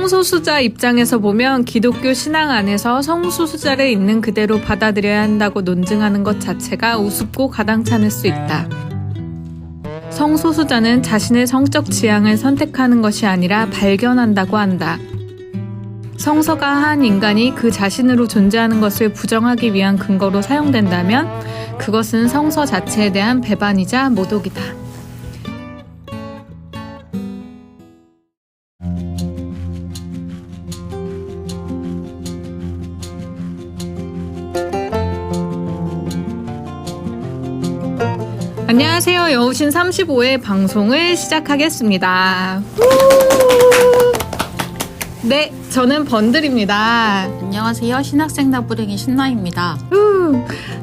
성소수자 입장에서 보면 기독교 신앙 안에서 성소수자를 있는 그대로 받아들여야 한다고 논증하는 것 자체가 우습고 가당찮을 수 있다. 성소수자는 자신의 성적 지향을 선택하는 것이 아니라 발견한다고 한다. 성서가 한 인간이 그 자신으로 존재하는 것을 부정하기 위한 근거로 사용된다면 그것은 성서 자체에 대한 배반이자 모독이다. 안녕하세요. 여우신 35회 방송을 시작하겠습니다. 네, 저는 번들입니다. 안녕하세요. 신학생 나부랭이 신나입니다.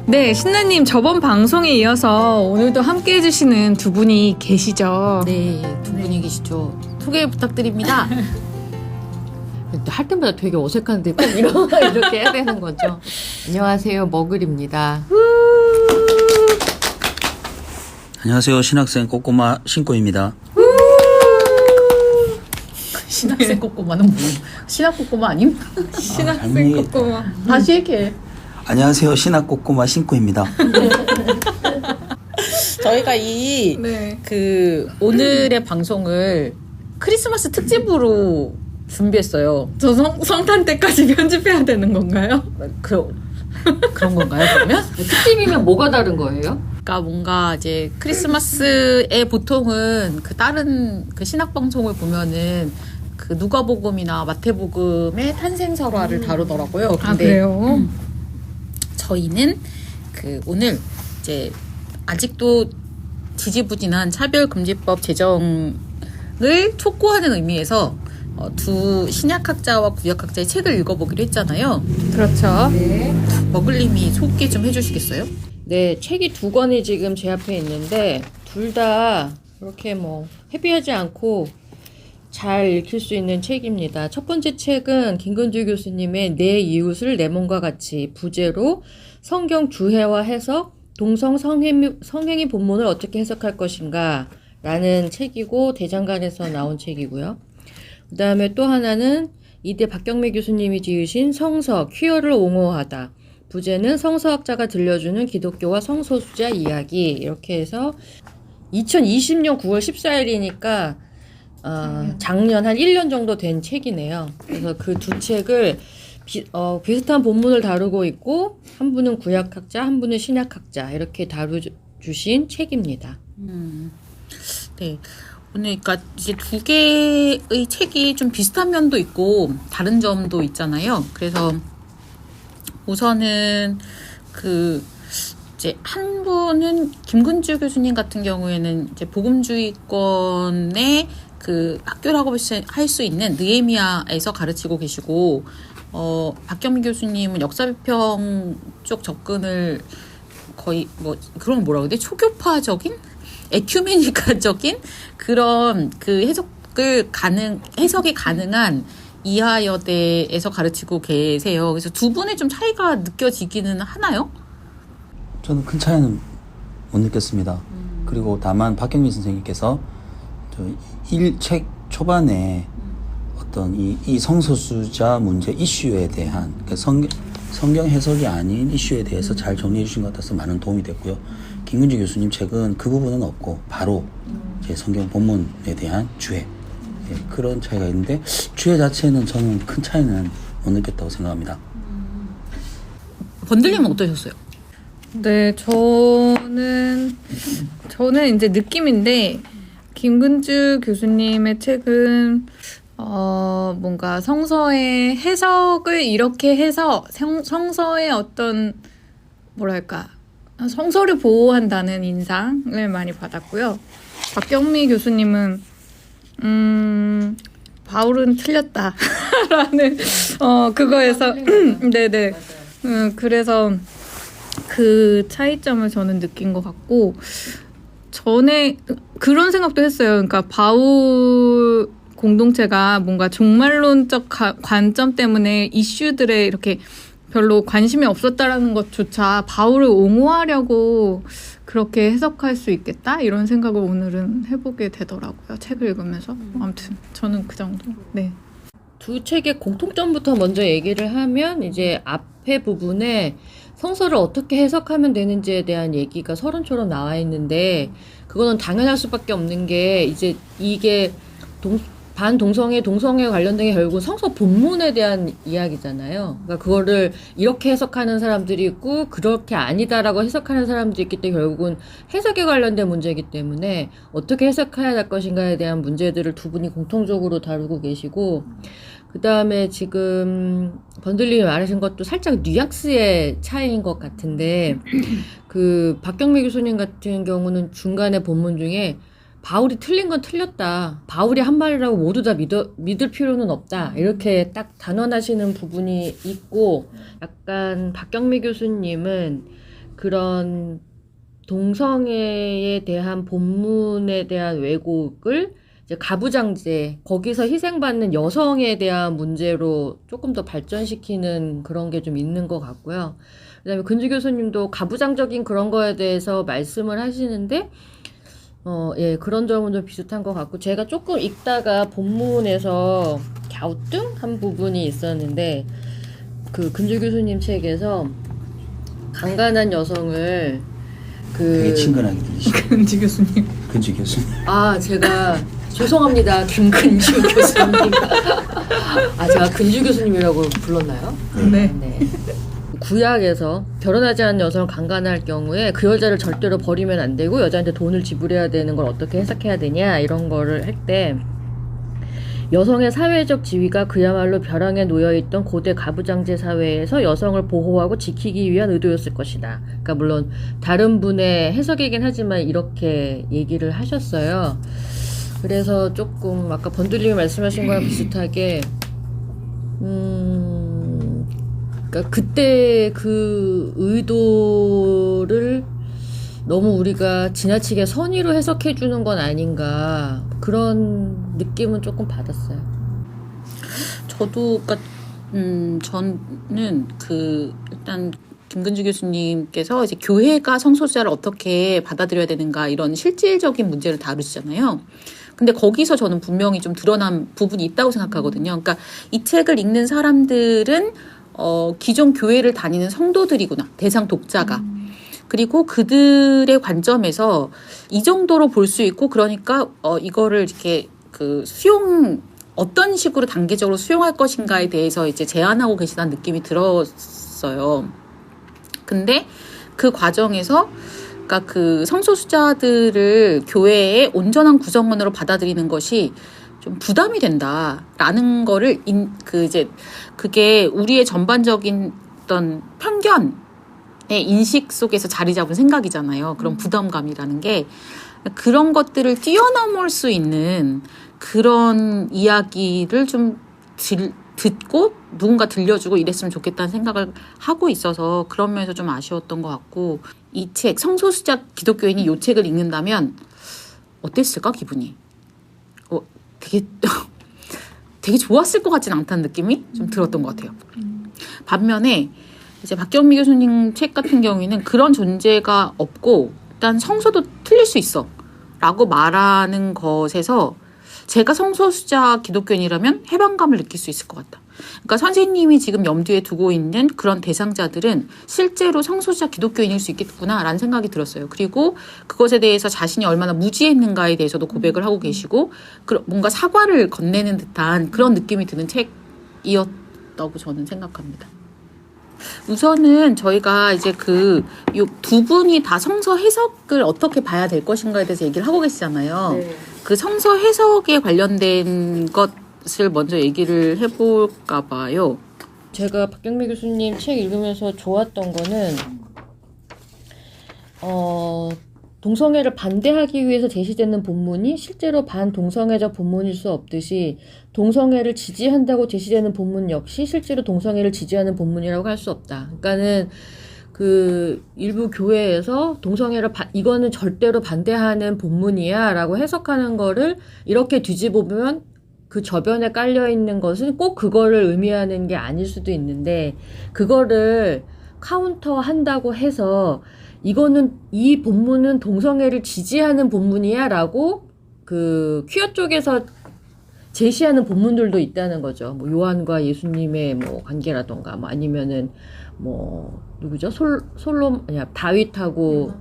네, 신나님 저번 방송에 이어서 오늘도 함께 해주시는 두 분이 계시죠? 네, 두 분이 계시죠. 소개 부탁드립니다. 할 때마다 되게 어색한데 꼭 이렇게 해야 되는 거죠. 안녕하세요. 머글입니다. 안녕하세요. 신학생 꼬꼬마 신꼬입니다. 신학생 꼬꼬마는 뭐? 신학 꼬꼬마 아님? 신학생 꼬꼬마. 다시 얘기해. 안녕하세요. 신학 꼬꼬마 신꼬입니다. 저희가 오늘의 방송을 크리스마스 특집으로 준비했어요. 저 성탄 때까지 편집해야 되는 건가요? 그런 건가요, 그러면? 특집이면 뭐가 다른 거예요? 그러니까 뭔가 이제 크리스마스에 보통은 다른 신학 방송을 보면은 누가복음이나 마태복음의 탄생설화를 다루더라고요. 근데 그래요? 저희는 오늘 이제 아직도 지지부진한 차별금지법 제정을 촉구하는 의미에서 두 신약학자와 구약학자의 책을 읽어보기로 했잖아요. 그렇죠. 네. 머글님이 소개 좀 해주시겠어요? 네, 책이 두 권이 지금 제 앞에 있는데 둘 다 그렇게 헤비하지 않고 잘 읽힐 수 있는 책입니다. 첫 번째 책은 김근주 교수님의 내 이웃을 내 몸과 같이 부제로 성경 주해와 해석, 동성 성행위 본문을 어떻게 해석할 것인가 라는 책이고 대장간에서 나온 책이고요. 그 다음에 또 하나는 이대 박경미 교수님이 지으신 성서, 퀴어를 옹호하다. 부제는 성서학자가 들려주는 기독교와 성소수자 이야기. 이렇게 해서 2020년 9월 14일이니까 작년 한 1년 정도 된 책이네요. 그래서 그 두 책을 비슷한 본문을 다루고 있고 한 분은 구약학자, 한 분은 신약학자 이렇게 다루주신 책입니다. 네. 오늘 그러니까 이제 두 개의 책이 좀 비슷한 면도 있고 다른 점도 있잖아요. 그래서 우선은 이제 한 분은 김근주 교수님 같은 경우에는 이제 복음주의권의 학교라고 할 수 있는 느헤미야에서 가르치고 계시고 박경민 교수님은 역사비평 쪽 접근을 거의 그런 뭐라고 해야 돼? 초교파적인? 에큐메니카적인 그런 해석이 가능한 이하여대에서 가르치고 계세요. 그래서 두 분의 좀 차이가 느껴지기는 하나요? 저는 큰 차이는 못 느꼈습니다. 그리고 다만 박경민 선생님께서 책 초반에 어떤 이 성소수자 문제 이슈에 대한 성경 해석이 아닌 이슈에 대해서 잘 정리해 주신 것 같아서 많은 도움이 됐고요. 김근주 교수님 책은 그 부분은 없고 바로 제 성경 본문에 대한 주해 그런 차이가 있는데 주해 자체는 저는 큰 차이는 못 느꼈다고 생각합니다. 번들님은 어떠셨어요? 네, 저는 이제 느낌인데 김근주 교수님의 책은 뭔가 성서의 해석을 이렇게 해서 성서의 어떤 뭐랄까 성서를 보호한다는 인상을 많이 받았고요. 박경미 교수님은 바울은 틀렸다라는 그거에서 네네 그래서 그 차이점을 저는 느낀 것 같고 전에 그런 생각도 했어요. 그러니까 바울 공동체가 뭔가 종말론적 관점 때문에 이슈들에 이렇게 별로 관심이 없었다라는 것조차 바울을 옹호하려고 그렇게 해석할 수 있겠다? 이런 생각을 오늘은 해보게 되더라고요. 책을 읽으면서. 아무튼 저는 그 정도. 네. 두 책의 공통점부터 먼저 얘기를 하면 이제 앞에 부분에 성서를 어떻게 해석하면 되는지에 대한 얘기가 서론처럼 나와 있는데 그거는 당연할 수밖에 없는 게 이제 이게 반동성애, 동성애 관련된 게 결국 성서 본문에 대한 이야기잖아요. 그러니까 그거를 이렇게 해석하는 사람들이 있고 그렇게 아니다라고 해석하는 사람들이 있기 때문에 결국은 해석에 관련된 문제이기 때문에 어떻게 해석해야 할 것인가에 대한 문제들을 두 분이 공통적으로 다루고 계시고 그 다음에 지금 번들님이 말하신 것도 살짝 뉘앙스의 차이인 것 같은데 그 박경미 교수님 같은 경우는 중간에 본문 중에 바울이 틀린 건 틀렸다. 바울이 한 말이라고 모두 다 믿을 필요는 없다. 이렇게 딱 단언하시는 부분이 있고 약간 박경미 교수님은 그런 동성애에 대한 본문에 대한 왜곡을 이제 가부장제, 거기서 희생받는 여성에 대한 문제로 조금 더 발전시키는 그런 게 좀 있는 것 같고요. 그 다음에 근주 교수님도 가부장적인 그런 거에 대해서 말씀을 하시는데 예, 그런 점은 좀 비슷한 것 같고, 제가 조금 읽다가 본문에서 갸우뚱한 부분이 있었는데, 그 근주 교수님 책에서 강간한 여성을 되게 친근하게 들리시죠. 근지 교수님. 근지 교수님. 아, 제가 죄송합니다. 김근주 교수님. 아, 제가 근주 교수님이라고 불렀나요? 네. 네. 구약에서 결혼하지 않은 여성을 강간할 경우에 그 여자를 절대로 버리면 안 되고 여자한테 돈을 지불해야 되는 걸 어떻게 해석해야 되냐 이런 거를 할 때 여성의 사회적 지위가 그야말로 벼랑에 놓여있던 고대 가부장제 사회에서 여성을 보호하고 지키기 위한 의도였을 것이다. 그러니까 물론 다른 분의 해석이긴 하지만 이렇게 얘기를 하셨어요. 그래서 조금 아까 번들님이 말씀하신 거랑 비슷하게 그러니까 그때 그 의도를 너무 우리가 지나치게 선의로 해석해 주는 건 아닌가 그런 느낌은 조금 받았어요. 저도 그러니까 저는 일단 김근주 교수님께서 이제 교회가 성소수자를 어떻게 받아들여야 되는가 이런 실질적인 문제를 다루시잖아요. 근데 거기서 저는 분명히 좀 드러난 부분이 있다고 생각하거든요. 그러니까 이 책을 읽는 사람들은 기존 교회를 다니는 성도들이구나. 대상 독자가. 그리고 그들의 관점에서 이 정도로 볼 수 있고 그러니까 이거를 이렇게 어떤 식으로 단계적으로 수용할 것인가에 대해서 이제 제안하고 계시다는 느낌이 들었어요. 근데 그 과정에서 그러니까 그 성소수자들을 교회의 온전한 구성원으로 받아들이는 것이 좀 부담이 된다라는 거를 그게 우리의 전반적인 어떤 편견의 인식 속에서 자리 잡은 생각이잖아요. 그런 부담감이라는 게 그런 것들을 뛰어넘을 수 있는 그런 이야기를 좀 듣고 누군가 들려주고 이랬으면 좋겠다는 생각을 하고 있어서 그런 면에서 좀 아쉬웠던 것 같고 이 책 성소수자 기독교인이 이 책을 읽는다면 어땠을까 기분이? 되게 좋았을 것 같진 않다는 느낌이 좀 들었던 것 같아요. 반면에 이제 박경미 교수님 책 같은 경우에는 그런 존재가 없고 일단 성서도 틀릴 수 있어 라고 말하는 것에서 제가 성소수자 기독교인이라면 해방감을 느낄 수 있을 것 같다. 그러니까 선생님이 지금 염두에 두고 있는 그런 대상자들은 실제로 성소수자 기독교인일 수 있겠구나라는 생각이 들었어요. 그리고 그것에 대해서 자신이 얼마나 무지했는가에 대해서도 고백을 하고 계시고 뭔가 사과를 건네는 듯한 그런 느낌이 드는 책이었다고 저는 생각합니다. 우선은 저희가 이제 두 분이 다 성서 해석을 어떻게 봐야 될 것인가에 대해서 얘기를 하고 계시잖아요. 네. 그 성서 해석에 관련된 것을 먼저 얘기를 해볼까 봐요. 제가 박경미 교수님 책 읽으면서 좋았던 거는 동성애를 반대하기 위해서 제시되는 본문이 실제로 반동성애적 본문일 수 없듯이 동성애를 지지한다고 제시되는 본문 역시 실제로 동성애를 지지하는 본문이라고 할 수 없다. 그러니까는 그 일부 교회에서 동성애를 이거는 절대로 반대하는 본문이야 라고 해석하는 거를 이렇게 뒤집어보면 그 저변에 깔려있는 것은 꼭 그거를 의미하는 게 아닐 수도 있는데 그거를 카운터 한다고 해서 이 본문은 동성애를 지지하는 본문이야 라고 그 퀴어 쪽에서 제시하는 본문들도 있다는 거죠. 뭐 요한과 예수님의 뭐 관계라던가, 뭐 아니면은 뭐 누구죠? 다윗하고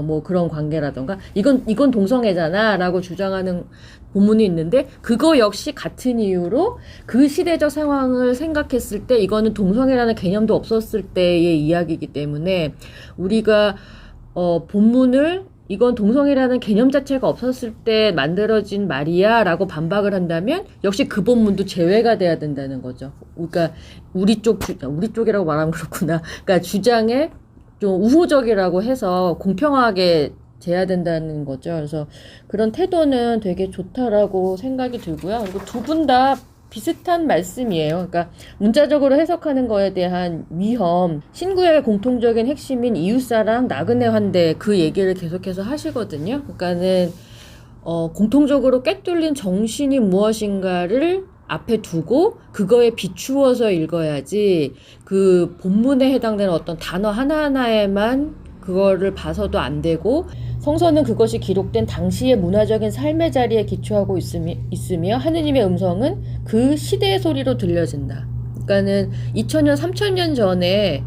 뭐 그런 관계라던가, 이건 동성애잖아라고 주장하는 본문이 있는데, 그거 역시 같은 이유로 그 시대적 상황을 생각했을 때 이거는 동성애라는 개념도 없었을 때의 이야기이기 때문에, 우리가 본문을 이건 동성애라는 개념 자체가 없었을 때 만들어진 말이야 라고 반박을 한다면 역시 그 본문도 제외가 돼야 된다는 거죠. 그러니까 우리 쪽이라고 말하면 그렇구나. 그러니까 주장에 좀 우호적이라고 해서 공평하게 돼야 된다는 거죠. 그래서 그런 태도는 되게 좋다라고 생각이 들고요. 그리고 두 분 다 비슷한 말씀이에요. 그러니까 문자적으로 해석하는 거에 대한 위험, 신구약의 공통적인 핵심인 이웃사랑, 나그네 환대, 그 얘기를 계속해서 하시거든요. 그러니까는 공통적으로 꿰뚫린 정신이 무엇인가를 앞에 두고 그거에 비추어서 읽어야지, 그 본문에 해당되는 어떤 단어 하나하나에만 그거를 봐서도 안 되고, 성서는 그것이 기록된 당시의 문화적인 삶의 자리에 기초하고 있으며 하느님의 음성은 그 시대의 소리로 들려진다. 그러니까는 2000년, 3000년 전에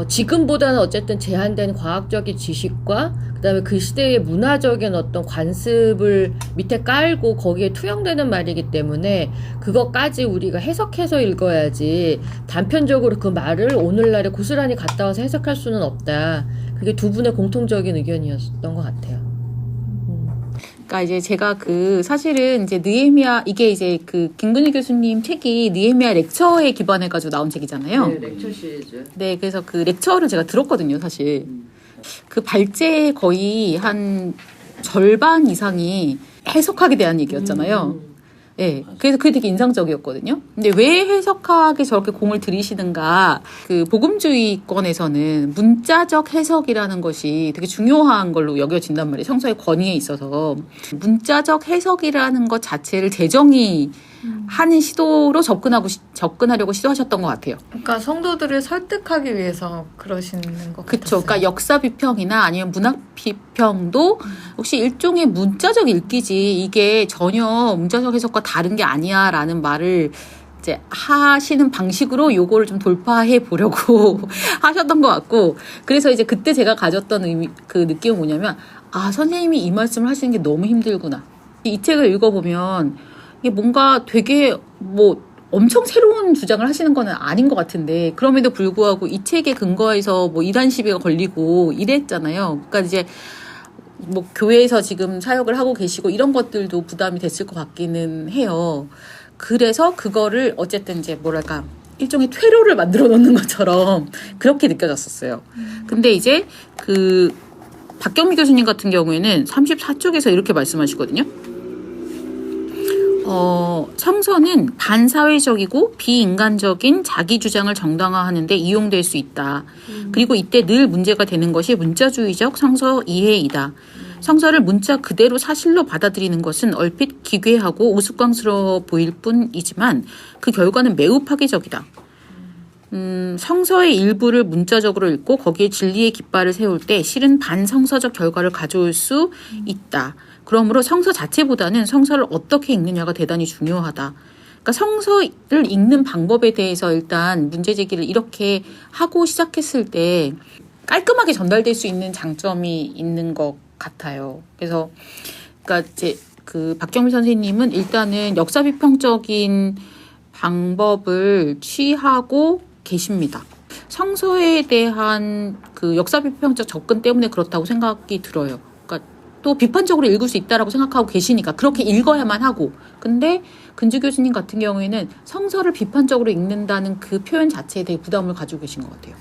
지금보다는 어쨌든 제한된 과학적인 지식과 그다음에 그 시대의 문화적인 어떤 관습을 밑에 깔고 거기에 투영되는 말이기 때문에 그것까지 우리가 해석해서 읽어야지, 단편적으로 그 말을 오늘날에 고스란히 갖다 와서 해석할 수는 없다. 그게 두 분의 공통적인 의견이었던 것 같아요. 그러니까 이제 제가 사실은 이제 느헤미야, 이게 이제 김근희 교수님 책이 느헤미야 렉처에 기반해가지고 나온 책이잖아요. 네, 렉처 시리즈. 네, 그래서 그 렉처를 제가 들었거든요, 사실. 그 발제의 거의 한 절반 이상이 해석학에 대한 얘기였잖아요. 네, 그래서 그게 되게 인상적이었거든요. 근데 왜 해석학에 저렇게 공을 들이시는가? 그 복음주의권에서는 문자적 해석이라는 것이 되게 중요한 걸로 여겨진단 말이에요. 성서의 권위에 있어서 문자적 해석이라는 것 자체를 재정의 하는 시도로 접근하려고 시도하셨던 것 같아요. 그러니까 성도들을 설득하기 위해서 그러시는 것 같아요. 그렇죠. 그러니까 역사 비평이나 아니면 문학 비평도 혹시 일종의 문자적 읽기지, 이게 전혀 문자적 해석과 다른 게 아니야라는 말을 이제 하시는 방식으로 요거를 좀 돌파해 보려고 하셨던 것 같고, 그래서 이제 그때 제가 가졌던 그 느낌은 뭐냐면, 아, 선생님이 이 말씀을 하시는 게 너무 힘들구나. 이 책을 읽어보면 이게 뭔가 되게 뭐 엄청 새로운 주장을 하시는 건 아닌 것 같은데, 그럼에도 불구하고 이 책에 근거해서 뭐 이단 시비가 걸리고 이랬잖아요. 그러니까 이제 뭐 교회에서 지금 사역을 하고 계시고 이런 것들도 부담이 됐을 것 같기는 해요. 그래서 그거를 어쨌든 이제 뭐랄까 일종의 퇴로를 만들어 놓는 것처럼 그렇게 느껴졌었어요. 근데 이제 박경미 교수님 같은 경우에는 34쪽에서 이렇게 말씀하시거든요. 성서는 반사회적이고 비인간적인 자기 주장을 정당화하는 데 이용될 수 있다. 그리고 이때 늘 문제가 되는 것이 문자주의적 성서 이해이다. 성서를 문자 그대로 사실로 받아들이는 것은 얼핏 기괴하고 우스꽝스러워 보일 뿐이지만 그 결과는 매우 파괴적이다. 성서의 일부를 문자적으로 읽고 거기에 진리의 깃발을 세울 때 실은 반성서적 결과를 가져올 수 있다. 그러므로 성서 자체보다는 성서를 어떻게 읽느냐가 대단히 중요하다. 그러니까 성서를 읽는 방법에 대해서 일단 문제 제기를 이렇게 하고 시작했을 때 깔끔하게 전달될 수 있는 장점이 있는 것 같아요. 그래서 그러니까 이제 박경미 선생님은 일단은 역사 비평적인 방법을 취하고 계십니다. 성서에 대한 역사 비평적 접근 때문에 그렇다고 생각이 들어요. 그러니까 또 비판적으로 읽을 수 있다라고 생각하고 계시니까 그렇게 읽어야만 하고, 근데 근주 교수님 같은 경우에는 성서를 비판적으로 읽는다는 그 표현 자체에 되게 부담을 가지고 계신 것 같아요.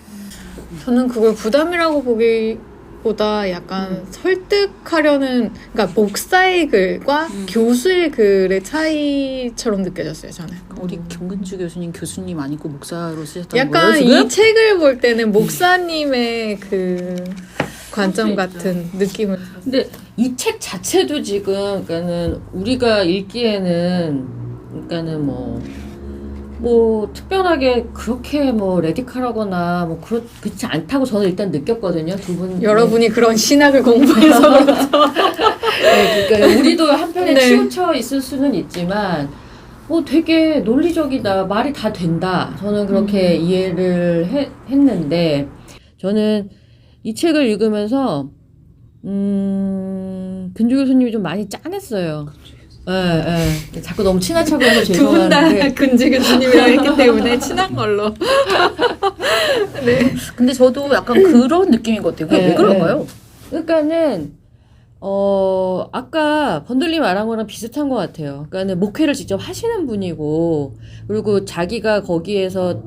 저는 그걸 부담이라고 보기보다 약간 설득하려는, 그러니까 목사의 글과 교수의 글의 차이처럼 느껴졌어요, 저는. 우리 김근주 교수님 아니고 목사로 쓰셨던 약간 거예요, 지금? 이 책을 볼 때는 목사님의 관점 같은 느낌을. 근데 이 책 자체도 지금, 그러니까는 우리가 읽기에는, 그러니까는 뭐 특별하게 그렇게 레디컬하거나 그렇지 않다고 저는 일단 느꼈거든요. 두 분. 여러분이 그런 신학을 공부해서 그렇죠. 네, 그러니까 우리도 한편에 네. 치우쳐 있을 수는 있지만, 되게 논리적이다. 말이 다 된다. 저는 그렇게 이해를 했는데, 저는 이 책을 읽으면서, 근주 교수님이 좀 많이 짠했어요. 예. 자꾸 너무 친한 척을 해서 두 분 다 죄송한데. 근지 교수님이랑 했기 때문에 친한 걸로. 네. 근데 저도 약간 그런 느낌인 것 같아요. 그게 왜 그런가요? 그러니까는, 아까 번들리 말한 거랑 비슷한 것 같아요. 그러니까는 목회를 직접 하시는 분이고, 그리고 자기가 거기에서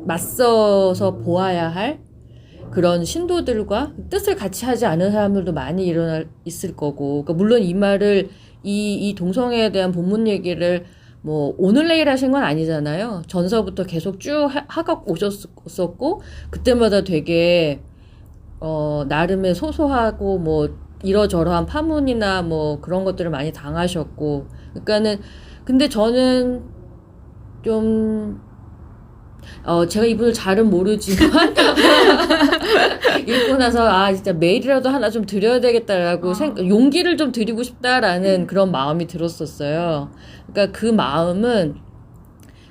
맞서서 보아야 할 그런 신도들과 뜻을 같이 하지 않은 사람들도 많이 있을 거고, 그러니까 물론 이 말을, 이 동성애에 대한 본문 얘기를 뭐 오늘 내일 하신 건 아니잖아요. 전서부터 계속 쭉 하고 오셨었고, 그때마다 되게 나름의 소소하고 뭐 이러저러한 파문이나 뭐 그런 것들을 많이 당하셨고, 그러니까는 근데 저는 좀 제가 이분을 잘은 모르지만 읽고 나서 진짜 메일이라도 하나 좀 드려야 되겠다라고 용기를 좀 드리고 싶다라는 그런 마음이 들었었어요. 그러니까 그 마음은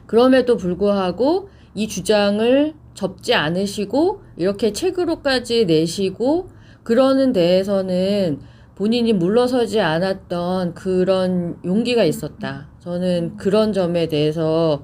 그럼에도 불구하고 이 주장을 접지 않으시고 이렇게 책으로까지 내시고 그러는 데에서는 본인이 물러서지 않았던 그런 용기가 있었다. 저는 그런 점에 대해서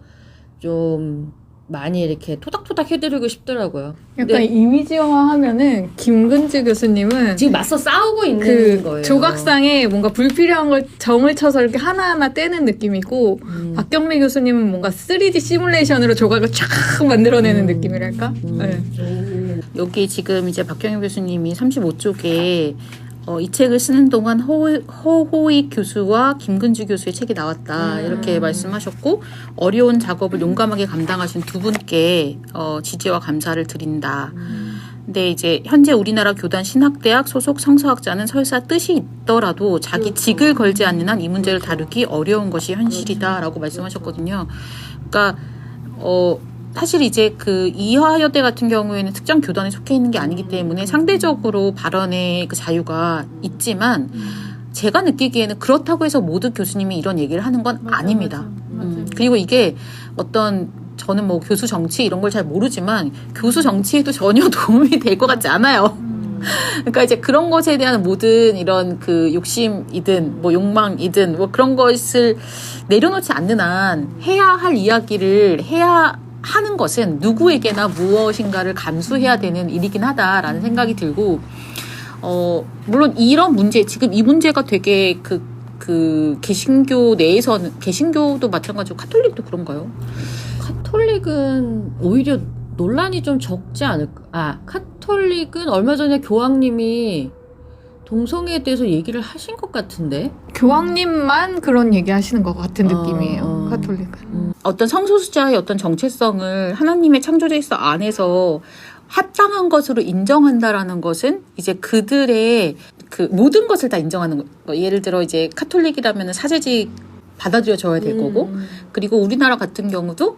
좀 많이 이렇게 토닥토닥 해드리고 싶더라고요. 약간 이미지화하면은 김근지 교수님은 지금 맞서 싸우고 있는 거예요. 조각상에 뭔가 불필요한 걸 정을 쳐서 이렇게 하나하나 떼는 느낌이고, 박경미 교수님은 뭔가 3D 시뮬레이션으로 조각을 촥 만들어내는 느낌이랄까? 네. 여기 지금 이제 박경희 교수님이 35쪽에 이 책을 쓰는 동안 허호익 교수와 김근주 교수의 책이 나왔다. 이렇게 말씀하셨고, 어려운 작업을 용감하게 감당하신 두 분께 지지와 감사를 드린다. 근데 이제 현재 우리나라 교단 신학대학 소속 성서학자는 설사 뜻이 있더라도 자기 직을 걸지 않는 한 이 문제를 다루기 어려운 것이 현실이다라고 말씀하셨거든요. 그러니까 사실 이제 이화여대 같은 경우에는 특정 교단에 속해 있는 게 아니기 때문에 상대적으로 발언의 그 자유가 있지만, 제가 느끼기에는 그렇다고 해서 모든 교수님이 이런 얘기를 하는 건 아닙니다. 그리고 이게 저는 뭐 교수 정치 이런 걸 잘 모르지만 교수 정치에도 전혀 도움이 될 것 같지 않아요. 그러니까 이제 그런 것에 대한 모든 이런 욕심이든 뭐 욕망이든 뭐 그런 것을 내려놓지 않는 한 해야 할 이야기를 해야 하는 것은 누구에게나 무엇인가를 감수해야 되는 일이긴 하다라는 생각이 들고, 물론 이런 문제, 지금 이 문제가 되게 개신교 내에서는, 개신교도 마찬가지고 카톨릭도 그런가요? 카톨릭은 오히려 논란이 좀 적지 않을까? 카톨릭은 얼마 전에 교황님이 동성애에 대해서 얘기를 하신 것 같은데? 교황님만 그런 얘기 하시는 것 같은 느낌이에요, 카톨릭은. 어떤 성소수자의 어떤 정체성을 하나님의 창조질서 안에서 합당한 것으로 인정한다라는 것은 이제 그들의 모든 것을 다 인정하는 거. 예를 들어 이제 카톨릭이라면 사제직 받아들여져야 될 거고, 그리고 우리나라 같은 경우도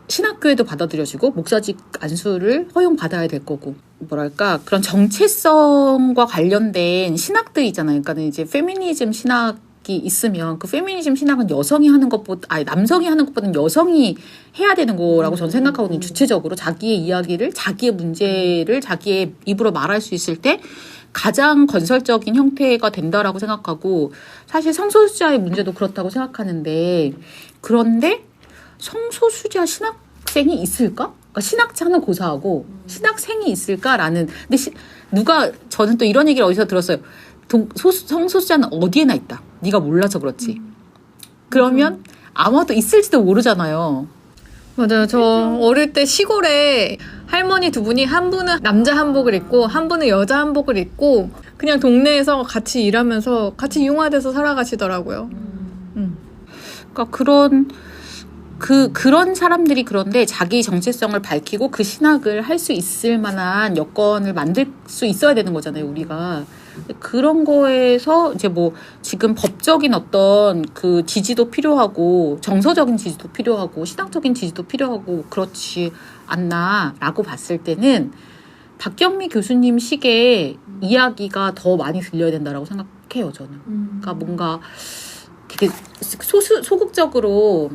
신학교에도 받아들여지고 목사직 안수를 허용받아야 될 거고, 뭐랄까 그런 정체성과 관련된 신학들이 있잖아요. 그러니까 이제 페미니즘 신학이 있으면 그 페미니즘 신학은 여성이 하는 것보다 남성이 하는 것보다는 여성이 해야 되는 거라고 저는 생각하거든요. 주체적으로 자기의 이야기를, 자기의 문제를 자기의 입으로 말할 수 있을 때 가장 건설적인 형태가 된다라고 생각하고, 사실 성소수자의 문제도 그렇다고 생각하는데, 그런데 성소수자 신학생이 있을까? 그러니까 신학자는 고사하고 신학생이 있을까라는. 근데 저는 또 이런 얘기를 어디서 들었어요. 성소수자는 어디에나 있다. 네가 몰라서 그렇지. 그러면 아마도 있을지도 모르잖아요. 맞아요. 저 어릴 때 시골에 할머니 두 분이, 한 분은 남자 한복을 입고 한 분은 여자 한복을 입고 그냥 동네에서 같이 일하면서 같이 융화돼서 살아가시더라고요. 그러니까 그런 사람들이, 그런데 자기 정체성을 밝히고 그 신학을 할 수 있을 만한 여건을 만들 수 있어야 되는 거잖아요, 우리가. 그런 거에서 이제 뭐 지금 법적인 어떤 지지도 필요하고, 정서적인 지지도 필요하고, 신학적인 지지도 필요하고 그렇지 않나라고 봤을 때는 박경미 교수님 식의 이야기가 더 많이 들려야 된다라고 생각해요, 저는. 그러니까 뭔가 이렇게 소극적으로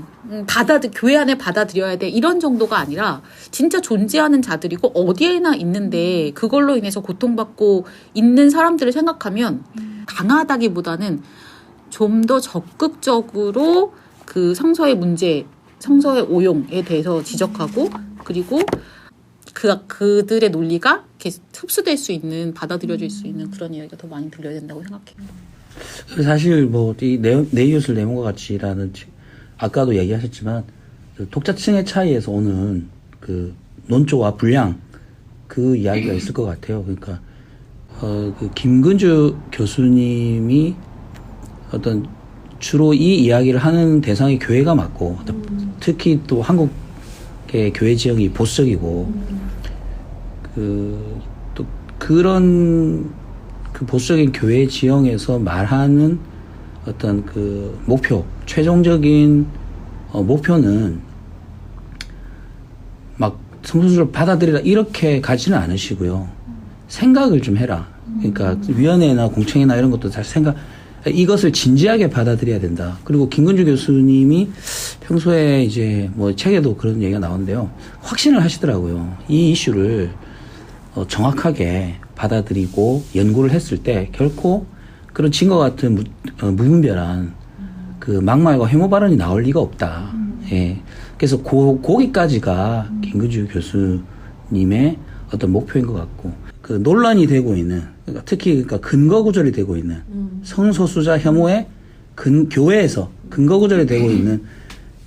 교회 안에 받아들여야 돼 이런 정도가 아니라 진짜 존재하는 자들이고 어디에나 있는데 그걸로 인해서 고통받고 있는 사람들을 생각하면 강하다기보다는 좀 더 적극적으로 그 성서의 문제, 성서의 오용에 대해서 지적하고 그리고 그들의 논리가 이렇게 흡수될 수 있는, 받아들여질 수 있는 그런 이야기가 더 많이 들려야 된다고 생각해요. 사실 뭐 이 내 이웃을 내 몸과 같이라는 아까도 얘기하셨지만 그 독자층의 차이에서 오는 그 논조와 분량 그 이야기가 있을 것 같아요. 그러니까 그 김근주 교수님이 어떤 주로 이 이야기를 하는 대상이 교회가 맞고 특히 또 한국의 교회 지형이 보수적이고 또 그런 그 보수적인 교회 지형에서 말하는 어떤 그 목표, 최종적인 목표는 막 성소수자를 받아들이라 이렇게 가지는 않으시고요. 생각을 좀 해라. 그러니까 위원회나 공청회나 이런 것도 다 이것을 진지하게 받아들여야 된다. 그리고 김근주 교수님이 평소에 이제 뭐 책에도 그런 얘기가 나오는데요. 확신을 하시더라고요. 이 이슈를 정확하게 받아들이고 연구를 했을 때 결코 그런 증거 같은 무분별한 그 막말과 혐오 발언이 나올 리가 없다. 예. 그래서 거기까지가 김근주 교수님의 어떤 목표인 것 같고 그 논란이 되고 있는 그러니까 특히 그러니까 근거 구절이 되고 있는 성소수자 혐오의 교회에서 근거 구절이 되고 있는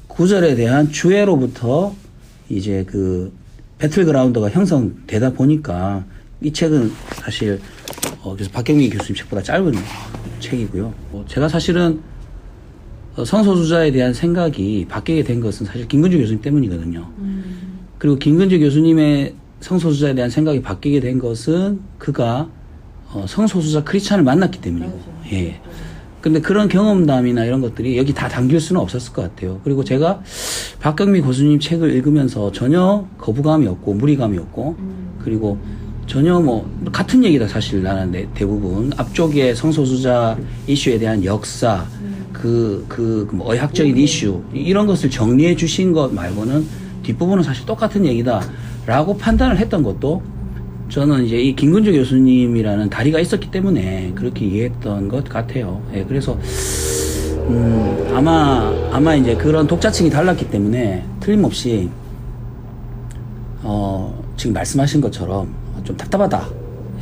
구절에 대한 주해로부터 이제 그 배틀그라운드가 형성되다 보니까 이 책은 사실 그래서 박경민 교수님 책보다 짧은 책이고요. 제가 사실은 성소수자에 대한 생각이 바뀌게 된 것은 사실 김근주 교수님 때문이거든요. 그리고 김근주 교수님의 성소수자에 대한 생각이 바뀌게 된 것은 그가 성소수자 크리스찬을 만났기 때문이고, 예. 근데 그런 경험담이나 이런 것들이 여기 다 담길 수는 없었을 것 같아요. 그리고 제가 박경미 교수님 책을 읽으면서 전혀 거부감이 없고 무리감이 없고 그리고 전혀 뭐 같은 얘기다 사실 나는 대부분 앞쪽에 성소수자 이슈에 대한 역사 뭐 의학적인 이슈 이런 것을 정리해 주신 것 말고는 뒷부분은 사실 똑같은 얘기다라고 판단을 했던 것도 저는 이제 이 김근주 교수님이라는 다리가 있었기 때문에 그렇게 이해했던 것 같아요. 예, 그래서 아마 이제 그런 독자층이 달랐기 때문에 틀림없이 지금 말씀하신 것처럼 좀 답답하다.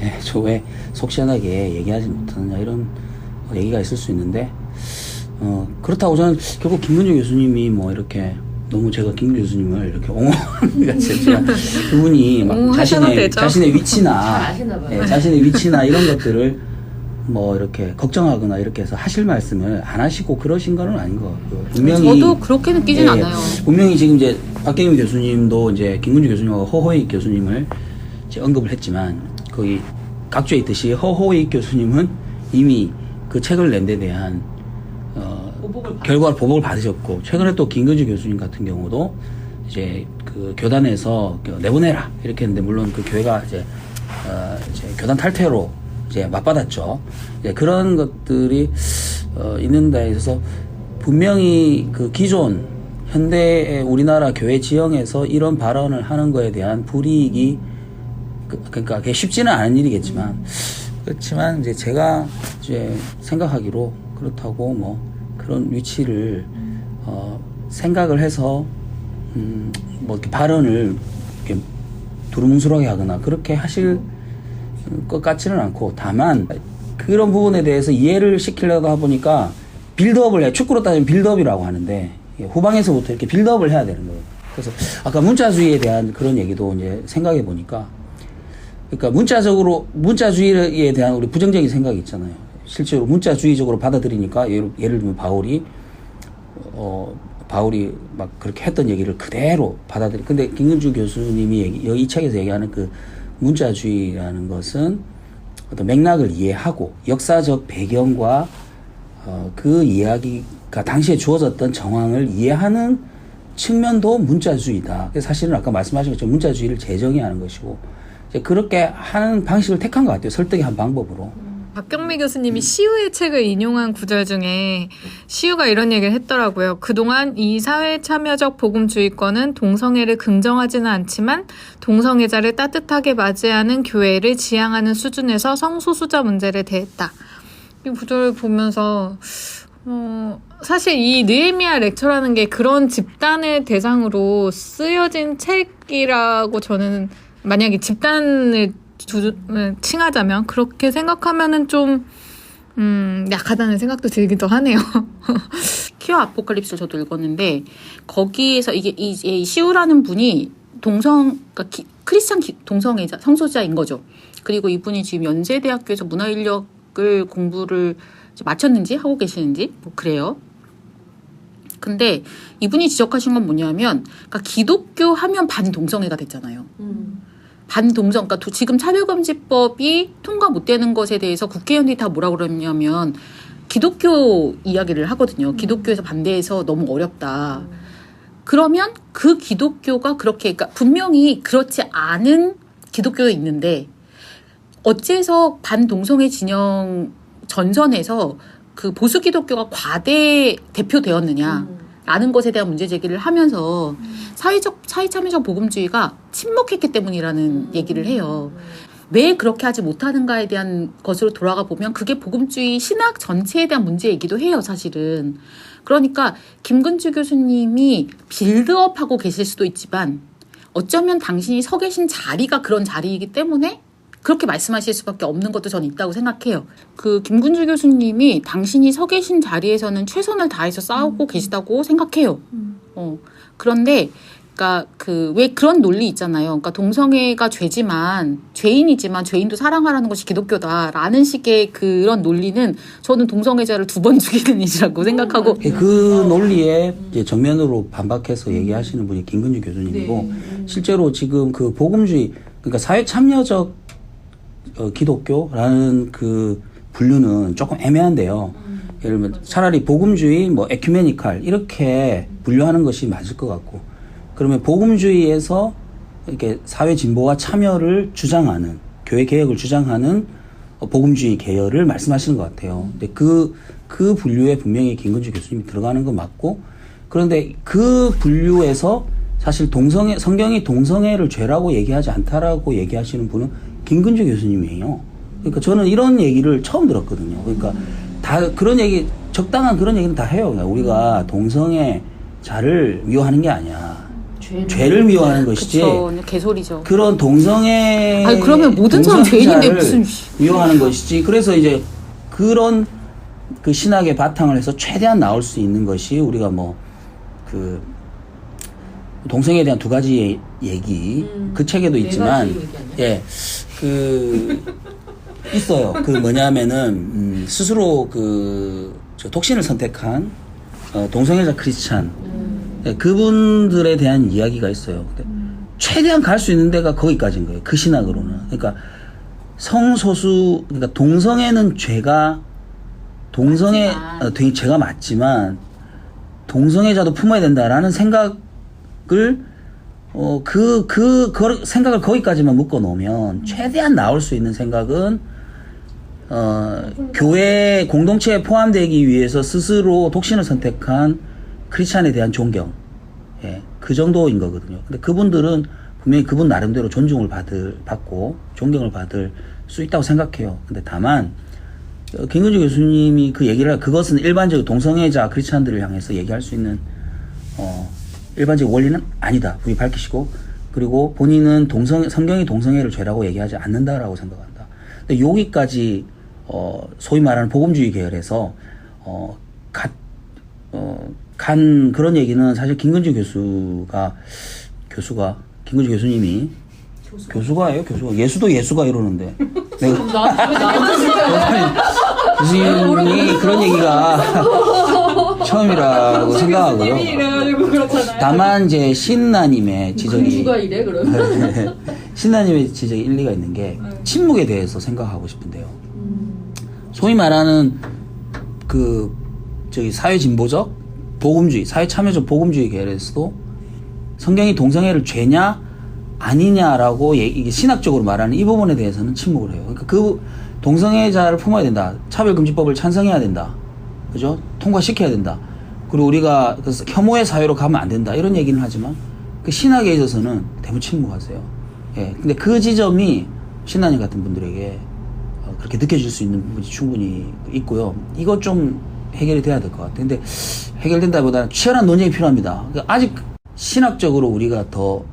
예, 저 왜 속 시원하게 얘기하지 못하느냐 이런 얘기가 있을 수 있는데 그렇다고 저는 결국 김근주 교수님이 뭐 이렇게 너무 제가 김 교수님을 이렇게 옹호하는 제가 그분이 막 자신의 위치나 자신의 위치나 이런 것들을 뭐 이렇게 걱정하거나 이렇게 해서 하실 말씀을 안 하시고 그러신 건 아닌 것 같고요. 분명히 저도 그렇게 느끼진 않아요. 분명히 지금 이제 박경민 교수님도 이제 김근주 교수님하고 허호익 교수님을 이제 언급을 했지만 거기 각주에 있듯이 허호익 교수님은 이미 그 책을 낸 데 대한 결과를 보복을 받으셨고 최근에 또 김근주 교수님 같은 경우도 이제 그 교단에서 내보내라 이렇게 했는데 물론 그 교회가 이제 교단 탈퇴로 이제 맞받았죠. 이제 그런 것들이 있는 데 있어서 분명히 그 기존 현대의 우리나라 교회 지형에서 이런 발언을 하는 거에 대한 불이익이 그러니까 그게 쉽지는 않은 일이겠지만 그렇지만 이제 제가 이제 생각하기로 그렇다고 뭐 그런 위치를 생각을 해서 뭐 이렇게 발언을 이렇게 두루뭉술하게 하거나 그렇게 하실 것 같지는 않고 다만 그런 부분에 대해서 이해를 시키려다 보니까 빌드업을 해 축구로 따지면 빌드업이라고 하는데 후방에서부터 이렇게 빌드업을 해야 되는 거예요. 그래서 아까 문자주의에 대한 그런 얘기도 이제 생각해 보니까 그러니까 문자주의에 대한 우리 부정적인 생각이 있잖아요. 실제로 문자주의적으로 받아들이니까 예를 들면 바울이 막 그렇게 했던 얘기를 그대로 근데 김근주 교수님이 이 책에서 얘기하는 그 문자주의라는 것은 어떤 맥락을 이해하고 역사적 배경과 그 이야기가 당시에 주어졌던 정황을 이해하는 측면도 문자주의다. 그래서 사실은 아까 말씀하신 것처럼 문자주의를 재정의하는 것이고 이제 그렇게 하는 방식을 택한 것 같아요. 설득의 한 방법으로. 박경미 교수님이 시우의 책을 인용한 구절 중에 시우가 이런 얘기를 했더라고요. 그동안 이 사회 참여적 복음주의권은 동성애를 긍정하지는 않지만 동성애자를 따뜻하게 맞이하는 교회를 지향하는 수준에서 성소수자 문제를 대했다. 이 구절을 보면서 사실 이 느헤미야 렉처라는 게 그런 집단을 대상으로 쓰여진 책이라고 저는 만약에 집단을 칭하자면 그렇게 생각하면은 좀 약하다는 생각도 들기도 하네요. 퀴어 아포칼립스를 저도 읽었는데 거기에서 이게 이 시우라는 분이 그러니까 크리스찬 동성애자 성소수자인 거죠. 그리고 이분이 지금 연세대학교에서 문화인력을 공부를 마쳤는지 하고 계시는지 뭐 그래요. 근데 이분이 지적하신 건 뭐냐면, 그러니까 기독교 하면 반동성애가 됐잖아요. 반동성, 그러니까 지금 차별금지법이 통과 못 되는 것에 대해서 국회의원들이 다 뭐라 그러냐면 기독교 이야기를 하거든요. 기독교에서 반대해서 너무 어렵다. 그러면 그 기독교가 그렇게, 그러니까 분명히 그렇지 않은 기독교가 있는데 어째서 반동성애 진영 전선에서 그 보수 기독교가 과대 대표되었느냐라는 것에 대한 문제 제기를 하면서 사회 참여적 복음주의가 침묵했기 때문이라는 얘기를 해요. 왜 그렇게 하지 못하는가에 대한 것으로 돌아가 보면 그게 복음주의 신학 전체에 대한 문제이기도 해요, 사실은. 그러니까 김근주 교수님이 빌드업하고 계실 수도 있지만 어쩌면 당신이 서 계신 자리가 그런 자리이기 때문에 그렇게 말씀하실 수밖에 없는 것도 저는 있다고 생각해요. 그 김근주 교수님이 당신이 서 계신 자리에서는 최선을 다해서 싸우고 계시다고 생각해요. 그런데 그러니까 왜 그런 논리 있잖아요. 그러니까 동성애가 죄인이지만 죄인도 사랑하라는 것이 기독교다라는 식의 그런 논리는 저는 동성애자를 2번 죽이는 일이라고 생각하고 그 논리에 이제 정면으로 반박해서 얘기하시는 분이 김근주 교수님이고 실제로 지금 그 복음주의 그러니까 사회 참여적 기독교라는 그 분류는 조금 애매한데요. 예를 들면 차라리 복음주의, 에큐메니칼 이렇게 분류하는 것이 맞을 것 같고, 그러면 복음주의에서 이렇게 사회 진보와 참여를 주장하는 교회 개혁을 주장하는 복음주의 계열을 말씀하시는 것 같아요. 근데 그 분류에 분명히 김근주 교수님이 들어가는 건 맞고, 그런데 그 분류에서 사실 성경이 동성애를 죄라고 얘기하지 않다라고 얘기하시는 분은 김근주 교수님이에요. 그러니까 저는 이런 얘기를 처음 들었거든요. 그러니까 다 그런 얘기, 적당한 그런 얘기는 다 해요. 그러니까 우리가 동성애자를 미워하는 게 아니야. 죄를 미워하는 것이지. 그쵸, 개소리죠. 그런 동성애. 아니, 그러면 모든 사람 죄인인데 무슨. 미워하는 것이지. 그래서 이제 그런 그 신학의 바탕을 해서 최대한 나올 수 있는 것이 우리가 동성애에 대한 2가지 얘기, 그 책에도 있지만, 있어요. 뭐냐면은, 스스로 독신을 선택한, 동성애자 크리스찬, 그분들에 대한 이야기가 있어요. 근데 최대한 갈 수 있는 데가 거기까지인 거예요. 그 신학으로는. 그러니까, 그러니까 동성애는 죄가 맞지만, 동성애자도 품어야 된다라는 생각을 생각을 거기까지만 묶어 놓으면 최대한 나올 수 있는 생각은 교회 공동체에 포함되기 위해서 스스로 독신을 선택한 크리스찬에 대한 존경, 그 정도인 거거든요. 근데 그분들은 분명히 그분 나름대로 존중을 받고 존경을 받을 수 있다고 생각해요. 근데 다만 김근주 교수님이 그 얘기를 그것은 일반적으로 동성애자 크리스찬들을 향해서 얘기할 수 있는 일반적 원리는 아니다. 분명히 밝히시고, 그리고 본인은 성경이 동성애를 죄라고 얘기하지 않는다라고 생각한다. 근데 여기까지 소위 말하는 복음주의 계열에서 간 그런 얘기는 사실 김근주 교수님이 교수가예요. 예수도 예수가 이러는데 교수님이 그런 얘기가 처음이라고 생각하고요. 다만 이제 신나님의 지적이 신나님의 지적이 일리가 있는 게 침묵에 대해서 생각하고 싶은데요. 소위 말하는 사회 진보적 복음주의, 사회 참여적 복음주의 계열에서도 성경이 동성애를 죄냐 아니냐라고 이게 신학적으로 말하는 이 부분에 대해서는 침묵을 해요. 그러니까 그 동성애자를 품어야 된다. 차별금지법을 찬성해야 된다. 그죠? 통과시켜야 된다. 그리고 우리가 혐오의 사회로 가면 안 된다. 이런 얘기는 하지만 그 신학에 있어서는 대부분 침묵하세요. 예. 근데 그 지점이 신나님 같은 분들에게 그렇게 느껴질 수 있는 부분이 충분히 있고요. 이거 좀 해결이 돼야 될 것 같아요. 근데 해결된다기보다는 치열한 논쟁이 필요합니다. 그러니까 아직 신학적으로 우리가 더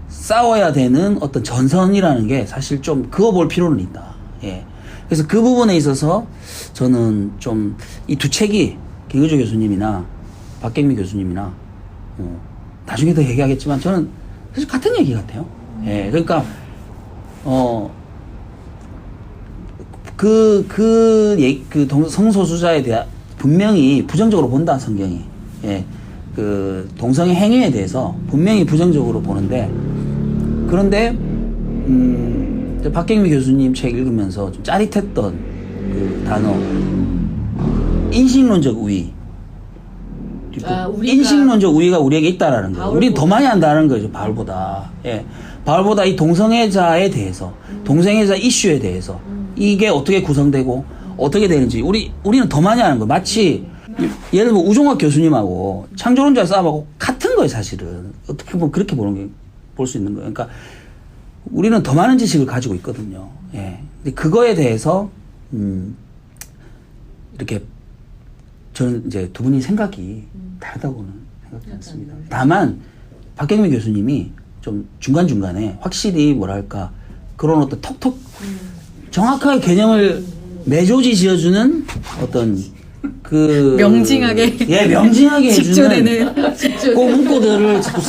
싸워야 되는 어떤 전선이라는 게 사실 좀 그어볼 필요는 있다. 예. 그래서 그 부분에 있어서 저는 좀 이 두 책이 김은주 교수님이나 박경미 교수님이나 나중에 더 얘기하겠지만 저는 사실 같은 얘기 같아요. 예. 그러니까 성소수자에 대한 분명히 부정적으로 본다 성경이. 예. 그 동성애 행위에 대해서 분명히 부정적으로 보는데 그런데 박경미 교수님 책 읽으면서 좀 짜릿했던 그 단어 인식론적 우위. 인식론적 우위가 우리에게 있다라는 거예요. 우리는 더 많이 한다는 거죠, 바울보다. 예. 바울보다 이 동성애자에 대해서, 동성애자 이슈에 대해서, 이게 어떻게 구성되고, 어떻게 되는지, 우리는 더 많이 하는 거예요. 마치, 예를 들면 우종학 교수님하고 창조론자 싸움하고 같은 거예요, 사실은. 어떻게 보면 그렇게 볼 수 있는 거예요. 그러니까, 우리는 더 많은 지식을 가지고 있거든요. 예. 근데 그거에 대해서, 이렇게, 저는 이제 두 분이 생각이 다르다고는 생각하지 않습니다. 다만 박경미 교수님이 좀 중간중간에 확실히 뭐랄까 그런 어떤 톡톡 정확하게 개념을 매조지 지어주는 어떤 그 명징하게 명징하게 집중되는 해주는 그 문구들을 자꾸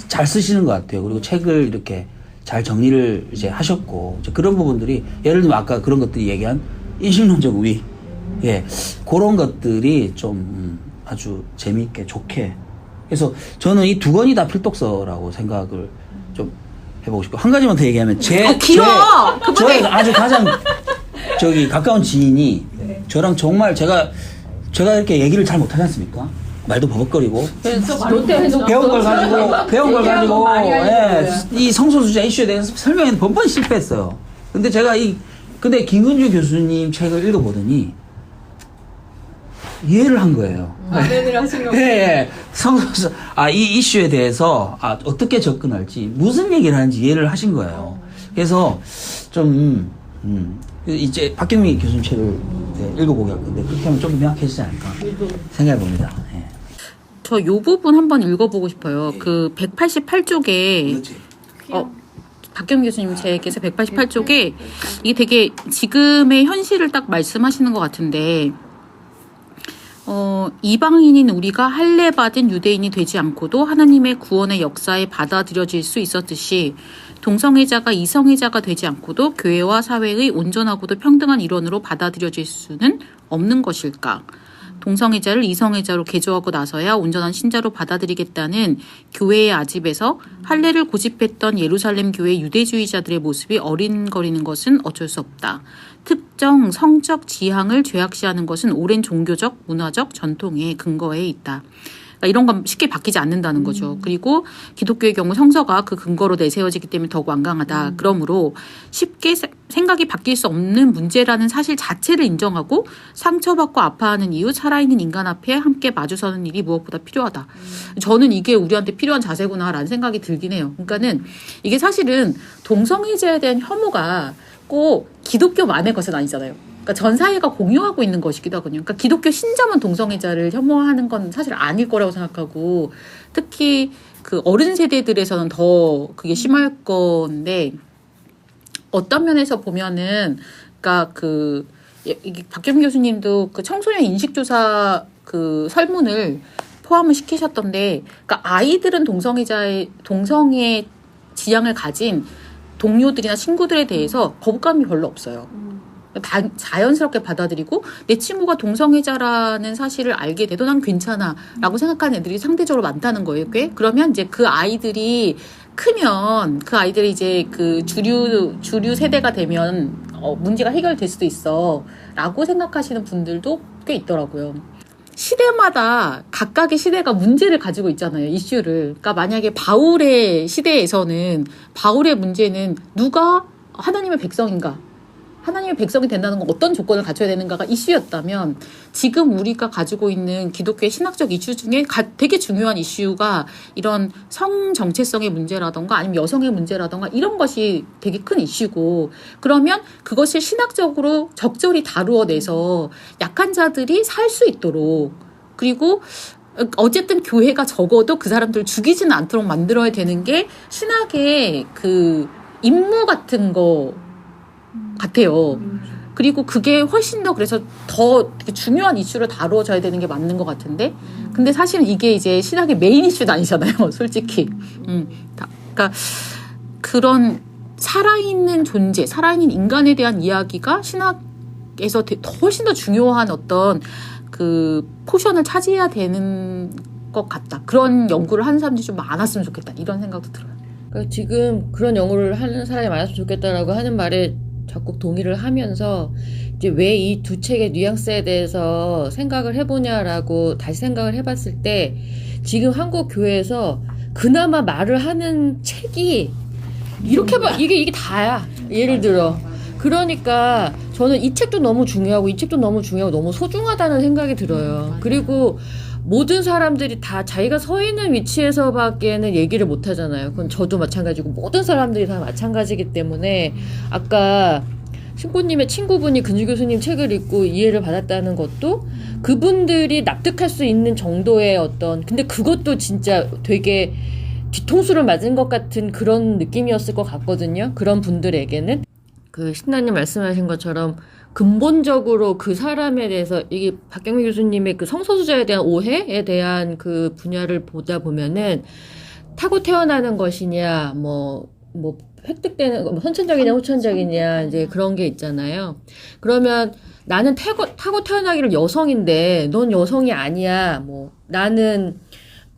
잘 쓰시는 것 같아요. 그리고 책을 이렇게 잘 정리를 이제 하셨고 이제 그런 부분들이 예를 들면 아까 그런 것들이 얘기한 인식론적 우위 예, 그런 것들이 좀 아주 재미있게 좋게 그래서 저는 이 두 권이 다 필독서라고 생각을 좀 해보고 싶고 한 가지만 더 얘기하면 저의 아주 가장 가까운 지인이 저랑 정말 제가 이렇게 얘기를 잘 못하지 않습니까? 말도 버벅거리고 배운 걸 가지고 예, 이 성소수자 이슈에 대해서 설명에는 번번이 실패했어요. 근데 근데 김근주 교수님 책을 읽어보더니 이해를 한 거예요. 이해를 하신 거예요. 예, 성소수자, 이 이슈에 대해서, 어떻게 접근할지, 무슨 얘기를 하는지 이해를 하신 거예요. 그래서, 이제 박경미 교수님 책을 읽어보게 할 건데, 그렇게 하면 좀 명확해지지 않을까 생각해 봅니다. 예. 저 요 부분 한번 읽어보고 싶어요. 그 188쪽에, 박경미 교수님 책에서 188쪽에, 이게 되게 지금의 현실을 딱 말씀하시는 것 같은데, 이방인인 우리가 할례받은 유대인이 되지 않고도 하나님의 구원의 역사에 받아들여질 수 있었듯이 동성애자가 이성애자가 되지 않고도 교회와 사회의 온전하고도 평등한 일원으로 받아들여질 수는 없는 것일까? 동성애자를 이성애자로 개조하고 나서야 온전한 신자로 받아들이겠다는 교회의 아집에서 할례를 고집했던 예루살렘 교회 유대주의자들의 모습이 어린거리는 것은 어쩔 수 없다. 특정 성적 지향을 죄악시하는 것은 오랜 종교적, 문화적 전통의 근거에 있다. 그러니까 이런 건 쉽게 바뀌지 않는다는 거죠. 그리고 기독교의 경우 성서가 그 근거로 내세워지기 때문에 더욱 완강하다. 그러므로 쉽게 생각이 바뀔 수 없는 문제라는 사실 자체를 인정하고 상처받고 아파하는 이유 살아있는 인간 앞에 함께 마주서는 일이 무엇보다 필요하다. 저는 이게 우리한테 필요한 자세구나라는 생각이 들긴 해요. 그러니까는 이게 사실은 동성애자에 대한 혐오가 꼭 기독교만의 것은 아니잖아요. 그러니까 전 사회가 공유하고 있는 것이기도 하거든요. 그러니까 기독교 신자만 동성애자를 혐오하는 건 사실 아닐 거라고 생각하고 특히 그 어른 세대들에서는 더 그게 심할 건데 어떤 면에서 보면은 그러니까 이게 박경미 교수님도 그 청소년 인식조사 그 설문을 포함을 시키셨던데 그러니까 아이들은 동성애 지향을 가진 동료들이나 친구들에 대해서 거부감이 별로 없어요. 다 자연스럽게 받아들이고 내 친구가 동성애자라는 사실을 알게 돼도 난 괜찮아 라고 생각하는 애들이 상대적으로 많다는 거예요. 꽤. 그러면 이제 그 아이들이 크면 그 아이들이 이제 그 주류 세대가 되면 문제가 해결될 수도 있어 라고 생각하시는 분들도 꽤 있더라고요. 시대마다 각각의 시대가 문제를 가지고 있잖아요. 이슈를. 그러니까 만약에 바울의 시대에서는 바울의 문제는 누가 하나님의 백성인가? 하나님의 백성이 된다는 건 어떤 조건을 갖춰야 되는가가 이슈였다면 지금 우리가 가지고 있는 기독교의 신학적 이슈 중에 되게 중요한 이슈가 이런 성 정체성의 문제라던가 아니면 여성의 문제라던가 이런 것이 되게 큰 이슈고 그러면 그것을 신학적으로 적절히 다루어내서 약한 자들이 살 수 있도록 그리고 어쨌든 교회가 적어도 그 사람들을 죽이지는 않도록 만들어야 되는 게 신학의 그 임무 같은 거 같아요. 그리고 그게 훨씬 더 그래서 더 중요한 이슈로 다루어져야 되는 게 맞는 것 같은데 근데 사실은 이게 이제 신학의 메인 이슈는 아니잖아요. 솔직히. 그러니까 그런 살아있는 존재, 살아있는 인간에 대한 이야기가 신학에서 훨씬 더 중요한 어떤 그 포션을 차지해야 되는 것 같다. 그런 연구를 하는 사람들이 좀 많았으면 좋겠다. 이런 생각도 들어요. 그러니까 지금 그런 연구를 하는 사람이 많았으면 좋겠다라고 하는 말에 적극 동의를 하면서 이제 왜 이 두 책의 뉘앙스에 대해서 생각을 해보냐라고 다시 생각을 해봤을 때 지금 한국 교회에서 그나마 말을 하는 책이 이렇게 이게 다야. 예를 들어. 그러니까 저는 이 책도 너무 중요하고 이 책도 너무 중요하고 너무 소중하다는 생각이 들어요. 그리고 모든 사람들이 다 자기가 서 있는 위치에서밖에는 얘기를 못 하잖아요. 그건 저도 마찬가지고 모든 사람들이 다 마찬가지이기 때문에 아까 신고님의 친구분이 근주 교수님 책을 읽고 이해를 받았다는 것도 그분들이 납득할 수 있는 정도의 어떤 근데 그것도 진짜 되게 뒤통수를 맞은 것 같은 그런 느낌이었을 것 같거든요. 그런 분들에게는 그 신나님 말씀하신 것처럼 근본적으로 그 사람에 대해서 이게 박경미 교수님의 그 성소수자에 대한 오해에 대한 그 분야를 보다 보면은 타고 태어나는 것이냐 뭐 획득되는 뭐 선천적이냐 후천적이냐 이제 그런 게 있잖아요. 그러면 나는 타고 태어나기를 여성인데 넌 여성이 아니야. 뭐 나는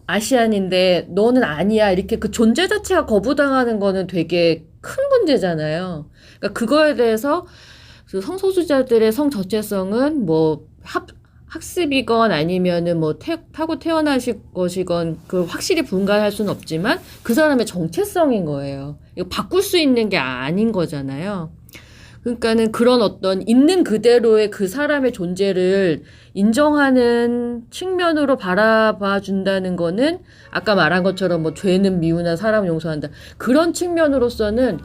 아시안인데 너는 아니야. 이렇게 그 존재 자체가 거부당하는 거는 되게 큰 문제잖아요. 그러니까 그거에 대해서 그 성소수자들의 성 정체성은 뭐 학습이건 아니면은 뭐 타고 태어나실 것이건 그 확실히 분간할 수는 없지만 그 사람의 정체성인 거예요. 이거 바꿀 수 있는 게 아닌 거잖아요. 그러니까는 그런 어떤 있는 그대로의 그 사람의 존재를 인정하는 측면으로 바라봐 준다는 거는 아까 말한 것처럼 뭐 죄는 미우나 사람 용서한다. 그런 측면으로서는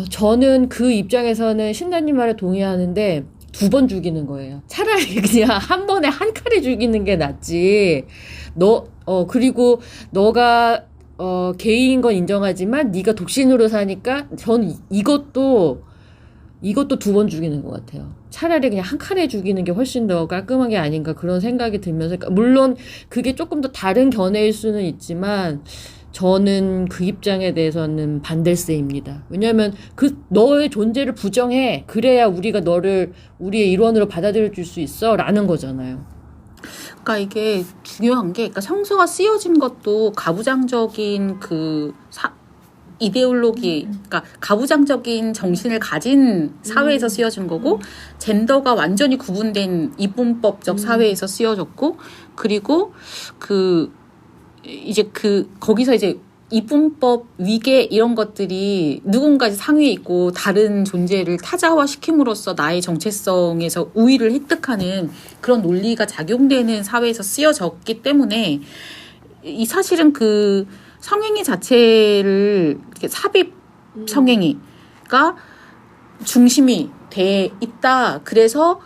저는 그 입장에서는 신나님 말에 동의하는데 2번 죽이는 거예요. 차라리 그냥 한 번에 한 칼에 죽이는 게 낫지. 그리고 너가 게이인 건 인정하지만 네가 독신으로 사니까 전 이것도 2번 죽이는 것 같아요. 차라리 그냥 한 칼에 죽이는 게 훨씬 더 깔끔한 게 아닌가 그런 생각이 들면서 물론 그게 조금 더 다른 견해일 수는 있지만 저는 그 입장에 대해서는 반댈세입니다. 왜냐하면 너의 존재를 부정해. 그래야 우리가 너를 우리의 일원으로 받아들여 줄 수 있어. 라는 거잖아요. 그러니까 이게 중요한 게, 그러니까 성서가 쓰여진 것도 가부장적인 이데올로기, 그러니까 가부장적인 정신을 가진 사회에서 쓰여진 거고, 젠더가 완전히 구분된 이분법적 사회에서 쓰여졌고, 그리고 거기서 이제 이분법, 위계 이런 것들이 누군가 상위에 있고 다른 존재를 타자화시킴으로써 나의 정체성에서 우위를 획득하는 그런 논리가 작용되는 사회에서 쓰여졌기 때문에 이 사실은 그 성행위 자체를 삽입 성행위가 중심이 돼 있다. 그래서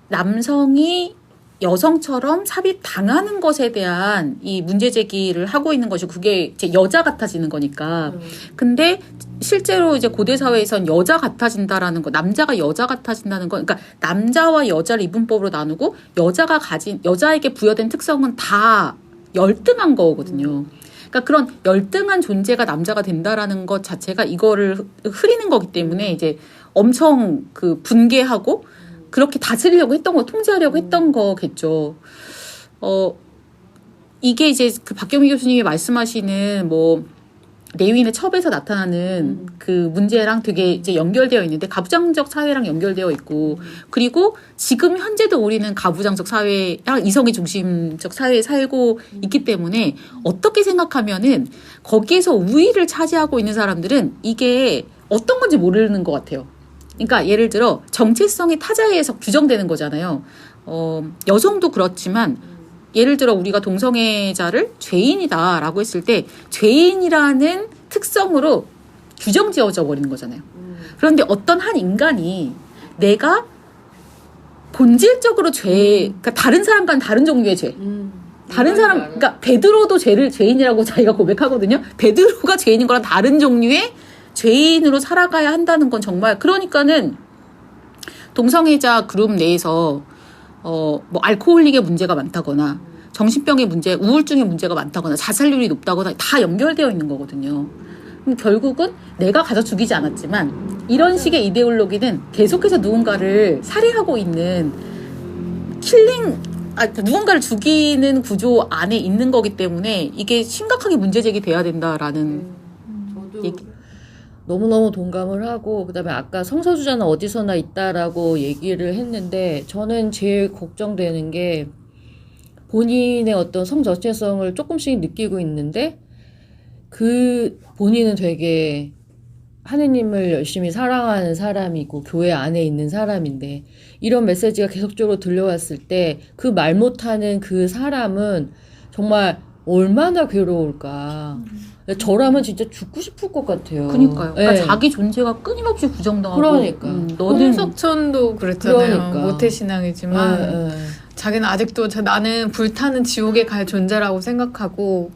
남성이 여성처럼 삽입당하는 것에 대한 이 문제 제기를 하고 있는 것이 그게 이제 여자 같아지는 거니까. 근데 실제로 이제 고대 사회에선 여자 같아진다라는 거, 남자가 여자 같아진다는 거, 그러니까 남자와 여자를 이분법으로 나누고 여자에게 부여된 특성은 다 열등한 거거든요. 그러니까 그런 열등한 존재가 남자가 된다라는 것 자체가 이거를 흐리는 거기 때문에 이제 엄청 분개하고 그렇게 다스리려고 했던 거, 통제하려고 했던 거겠죠. 이게 이제 박경미 교수님이 말씀하시는 레윈의 첩에서 나타나는 그 문제랑 되게 이제 연결되어 있는데 가부장적 사회랑 연결되어 있고 그리고 지금 현재도 우리는 가부장적 사회랑 이성의 중심적 사회에 살고 있기 때문에 어떻게 생각하면은 거기에서 우위를 차지하고 있는 사람들은 이게 어떤 건지 모르는 것 같아요. 그러니까 예를 들어 정체성이 타자에 의해서 규정되는 거잖아요. 여성도 그렇지만 예를 들어 우리가 동성애자를 죄인이다라고 했을 때 죄인이라는 특성으로 규정 지어져 버리는 거잖아요. 그런데 어떤 한 인간이 내가 본질적으로 그러니까 다른 사람과는 다른 종류의 죄. 다른 사람, 그러니까 베드로도 죄인이라고 자기가 고백하거든요. 베드로가 죄인인 거랑 다른 종류의 죄인으로 살아가야 한다는 건 정말 그러니까는 동성애자 그룹 내에서 뭐 알코올릭의 문제가 많다거나 정신병의 문제, 우울증의 문제가 많다거나 자살률이 높다거나 다 연결되어 있는 거거든요. 그럼 결국은 내가 가져 죽이지 않았지만 이런 식의 이데올로기는 계속해서 누군가를 살해하고 있는 누군가를 죽이는 구조 안에 있는 거기 때문에 이게 심각하게 문제 제기돼야 된다라는 저도 얘기. 너무너무 동감을 하고 그다음에 아까 성소수자는 어디서나 있다라고 얘기를 했는데 저는 제일 걱정되는 게 본인의 어떤 성 정체성을 조금씩 느끼고 있는데 그 본인은 되게 하느님을 열심히 사랑하는 사람이고 교회 안에 있는 사람인데 이런 메시지가 계속적으로 들려왔을 때 그 말 못하는 그 사람은 정말 얼마나 괴로울까. 저라면 진짜 죽고 싶을 것 같아요. 그러니까요. 그러니까 네. 자기 존재가 끊임없이 부정당하고. 그러니까. 너는 홍석천도 그랬잖아요. 그러니까. 모태신앙이지만 네. 자기는 아직도 나는 불타는 지옥에 갈 존재라고 생각하고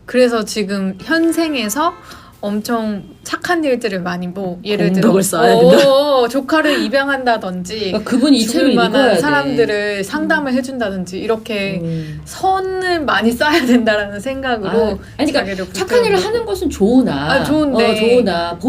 그래서 지금 현생에서 엄청 착한 일들을 많이 예를 들어 공덕을 쌓아야 된다. 조카를 입양한다든지 그러니까 그분이 이 책을 죽을 읽어야 만한 돼. 사람들을 상담을 해준다든지 이렇게 선을 많이 쌓아야 된다라는 생각으로 아니, 그러니까 자기를 착한 일을 하는 것은 좋으나 좋은데. 좋으나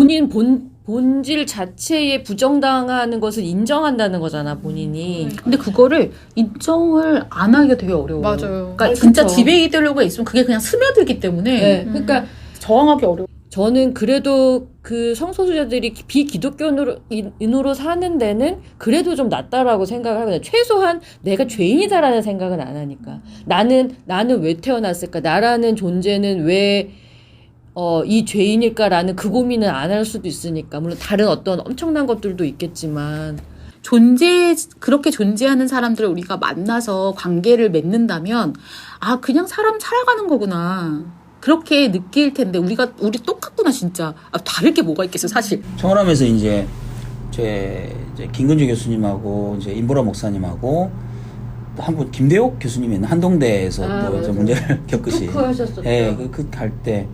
본질 자체에 부정당하는 것을 인정한다는 거잖아 본인이. 근데 그거를 인정을 안 하기가 되게 어려워요. 맞아요. 그러니까 진짜 그쵸. 지배이 되려고 있으면 그게 그냥 스며들기 때문에 네. 그러니까 저항하기 어려워. 저는 그래도 그 성소수자들이 비기독교인으로 사는 데는 그래도 좀 낫다라고 생각을 하거든요. 최소한 내가 죄인이다라는 생각은 안 하니까. 나는 왜 태어났을까? 나라는 존재는 왜 이 죄인일까라는 그 고민은 안 할 수도 있으니까. 물론 다른 어떤 엄청난 것들도 있겠지만. 그렇게 존재하는 사람들을 우리가 만나서 관계를 맺는다면, 아, 그냥 사람 살아가는 거구나. 그렇게 느낄 텐데, 우리 똑같구나, 진짜. 아, 다를 게 뭐가 있겠어, 사실. 청원하면서 이제 김근주 교수님하고 이제 임보라 목사님하고 또 한 분 김대옥 교수님이 있는 한동대에서 또 맞아. 문제를 겪으시. 토크 하셨었죠. 예, 할 때.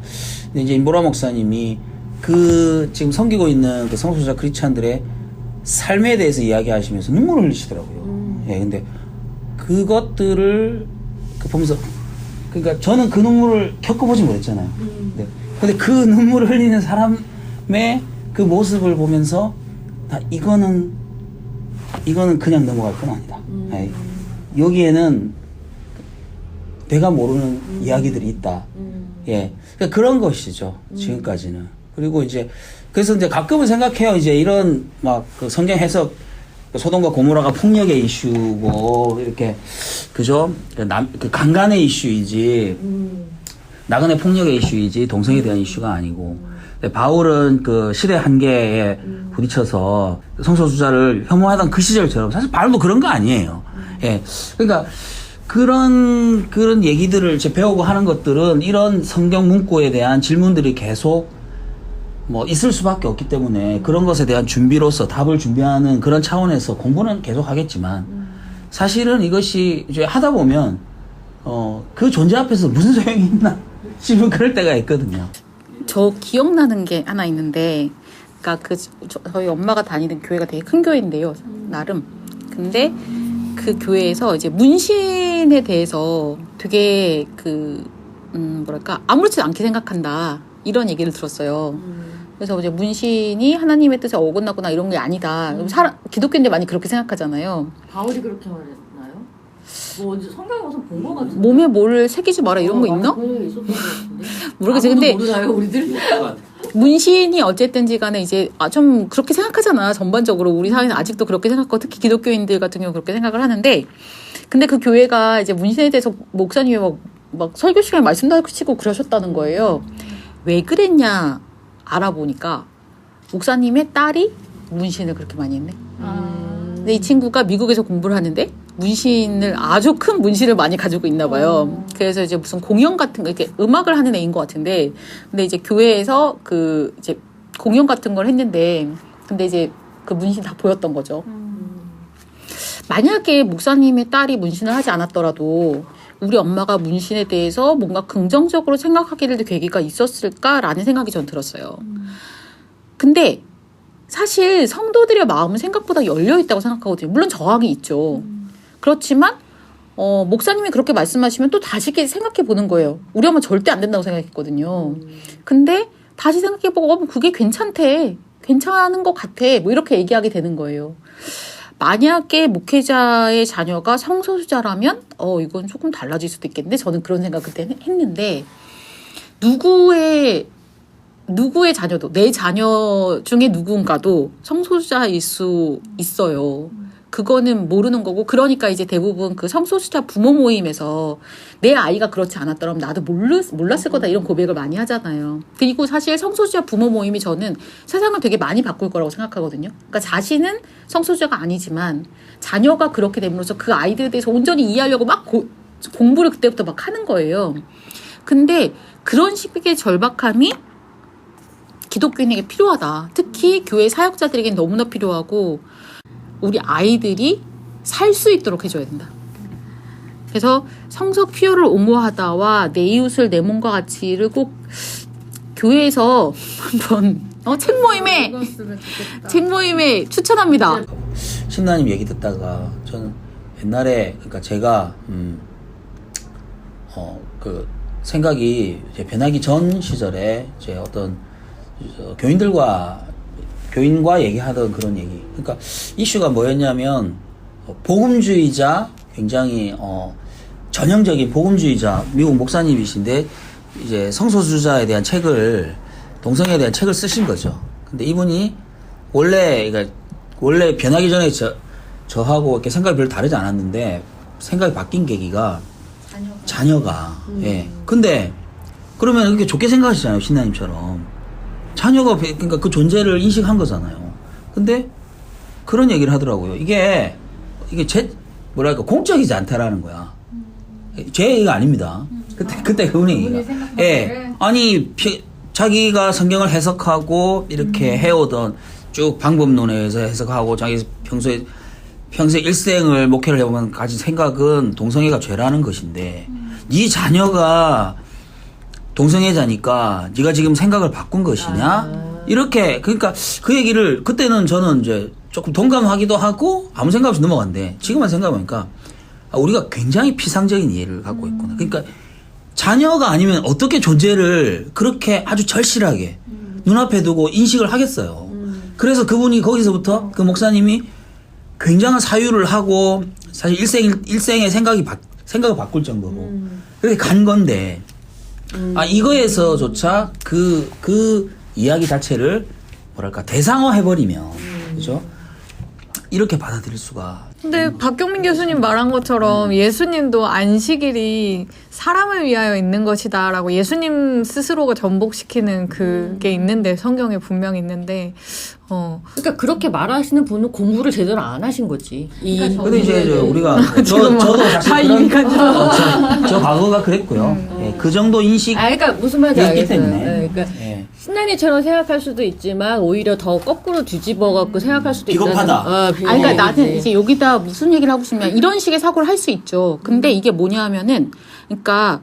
근데 이제 임보라 목사님이 지금 섬기고 있는 그 성소수자 크리스찬들의 삶에 대해서 이야기하시면서 눈물을 흘리시더라고요. 예, 근데 그것들을 보면서 그러니까 저는 그 눈물을 겪어보지 못했잖아요. 근데 그 눈물을 흘리는 사람의 그 모습을 보면서 이거는 그냥 넘어갈 건 아니다. 예, 여기에는 내가 모르는 이야기들이 있다. 예, 그러니까 그런 것이죠. 지금까지는. 그리고 그래서 가끔은 생각해요. 이런 그 성경 해석, 소돔과 고모라가 폭력의 이슈고 이렇게 그죠? 그 강간의 이슈이지 나그네 폭력의 이슈이지 동성에 대한 이슈가 아니고. 바울은 그 시대 한계에 부딪혀서 성소수자를 혐오하던 그 시절처럼 사실 바울도 그런 거 아니에요. 예, 그러니까 그런 얘기들을 배우고 하는 것들은 이런 성경 문구에 대한 질문들이 계속 있을 수밖에 없기 때문에 그런 것에 대한 준비로서 답을 준비하는 그런 차원에서 공부는 계속 하겠지만 사실은 이것이 하다 보면 그 존재 앞에서 무슨 소용이 있나 싶은 그럴 때가 있거든요. 저 기억나는 게 하나 있는데, 그러니까 저희 엄마가 다니는 교회가 되게 큰 교회인데요, 나름. 근데 그 교회에서 이제 문신에 대해서 되게 아무렇지도 않게 생각한다 이런 얘기를 들었어요. 그래서 이제 문신이 하나님의 뜻에 어긋나거나 이런 게 아니다. 기독교인들 많이 그렇게 생각하잖아요. 바울이 그렇게 말했나요? 뭐 언제 성경에 가서 본 거 같은데. 몸에 뭐를 새기지 마라 이런 거 있나? 그런 게 있었던 거 같은데. 모르겠어요. 근데 모르나요, 우리들? 문신이 어쨌든지 간에 이제 좀 그렇게 생각하잖아. 전반적으로 우리 사회는 아직도 그렇게 생각하고 특히 기독교인들 같은 경우 그렇게 생각을 하는데 근데 그 교회가 이제 문신에 대해서 목사님이 막 설교 시간에 말씀도 하시고 그러셨다는 거예요. 왜 그랬냐 알아보니까 목사님의 딸이 문신을 그렇게 많이 했네. 근데 이 친구가 미국에서 공부를 하는데 문신을 아주 큰 문신을 많이 가지고 있나 봐요. 그래서 이제 무슨 공연 같은 거 이렇게 음악을 하는 애인 것 같은데 근데 이제 교회에서 그 이제 공연 같은 걸 했는데 근데 이제 그 문신 다 보였던 거죠. 만약에 목사님의 딸이 문신을 하지 않았더라도 우리 엄마가 문신에 대해서 뭔가 긍정적으로 생각하게 될 계기가 있었을까라는 생각이 전 들었어요. 근데 사실 성도들의 마음은 생각보다 열려 있다고 생각하거든요. 물론 저항이 있죠. 그렇지만 목사님이 그렇게 말씀하시면 또 다시 이렇게 생각해 보는 거예요. 우리 엄마 절대 안 된다고 생각했거든요. 근데 다시 생각해 보고 그게 괜찮대. 괜찮은 것 같아. 뭐 이렇게 얘기하게 되는 거예요. 만약에 목회자의 자녀가 성소수자라면 이건 조금 달라질 수도 있겠는데 저는 그런 생각 그때 했는데 누구의 자녀도 내 자녀 중에 누군가도 성소수자일 수 있어요. 그거는 모르는 거고 그러니까 이제 대부분 그 성소수자 부모 모임에서 내 아이가 그렇지 않았더라면 나도 몰랐을 거다 이런 고백을 많이 하잖아요. 그리고 사실 성소수자 부모 모임이 저는 세상을 되게 많이 바꿀 거라고 생각하거든요. 그러니까 자신은 성소수자가 아니지만 자녀가 그렇게 됨으로써 그 아이들에 대해서 온전히 이해하려고 막 공부를 그때부터 막 하는 거예요. 근데 그런 식의 절박함이 기독교인에게 필요하다. 특히 교회 사역자들에게는 너무나 필요하고 우리 아이들이 살 수 있도록 해줘야 된다. 그래서 성서 피요를 옹호하다와 내 이웃을 내 몸과 같이를 꼭 교회에서 한번 책 모임에 추천합니다. 신나님 얘기 듣다가 저는 옛날에 그러니까 제가 그 생각이 이제 변하기 전 시절에 제 어떤 교인과 얘기하던 그런 얘기. 그러니까 이슈가 뭐였냐면 복음주의자 굉장히 전형적인 복음주의자 미국 목사님이신데 이제 성소수자에 대한 책을 동성애에 대한 책을 쓰신 거죠. 근데 이분이 원래 변하기 전에 저하고 이렇게 생각이 별로 다르지 않았는데 생각이 바뀐 계기가 자녀가 예. 근데 그러면 그렇게 좋게 생각하시잖아요, 신나님처럼. 자녀가 그러니까 그 존재를 인식한 거잖아요. 근데 그런 얘기를 하더라고요. 이게 공적이지 않다라는 거야. 제 얘기가 아닙니다. 그때 그분 얘기가. 예. 아니 자기가 성경을 해석하고 이렇게 해오던 쭉 방법론에서 해석하고 자기 평소에 일생을 목회를 해보면 가진 생각은 동성애가 죄라는 것인데 네 자녀가 동성애자니까 네가 지금 생각을 바꾼 것이냐? 이렇게 그러니까 그 얘기를 그때는 저는 이제 조금 동감하기도 하고 아무 생각 없이 넘어갔는데 지금만 생각해보니까 우리가 굉장히 피상적인 이해를 갖고 있구나. 그러니까 자녀가 아니면 어떻게 존재를 그렇게 아주 절실하게 눈앞에 두고 인식을 하겠어요. 그래서 그분이 거기서부터 그 목사님이 굉장한 사유를 하고 사실 일생의 생각을 바꿀 정도로 그렇게 간 건데 이거에서조차 그 이야기 자체를 뭐랄까 대상화해버리면 그죠? 이렇게 받아들일 수가. 근데 박경민 교수님 말한 것처럼 예수님도 안식일이 사람을 위하여 있는 것이다라고 예수님 스스로가 전복시키는 그게 있는데 성경에 분명히 있는데 그러니까 그렇게 말하시는 분은 공부를 제대로 안 하신 거지. 근데 이제 우리가 저도 사실 저 과거가 그랬고요. 예, 그 정도 인식. 그러니까 무슨 말인지 알겠어요. 때문에. 그러니까 예. 신난이처럼 생각할 수도 있지만 오히려 더 거꾸로 뒤집어 갖고 생각할 수도 있다. 비겁하다. 그러니까 나는 이제 여기다 무슨 얘기를 하고 싶냐면 이런 식의 사고를 할 수 있죠. 근데 이게 뭐냐 하면은 그러니까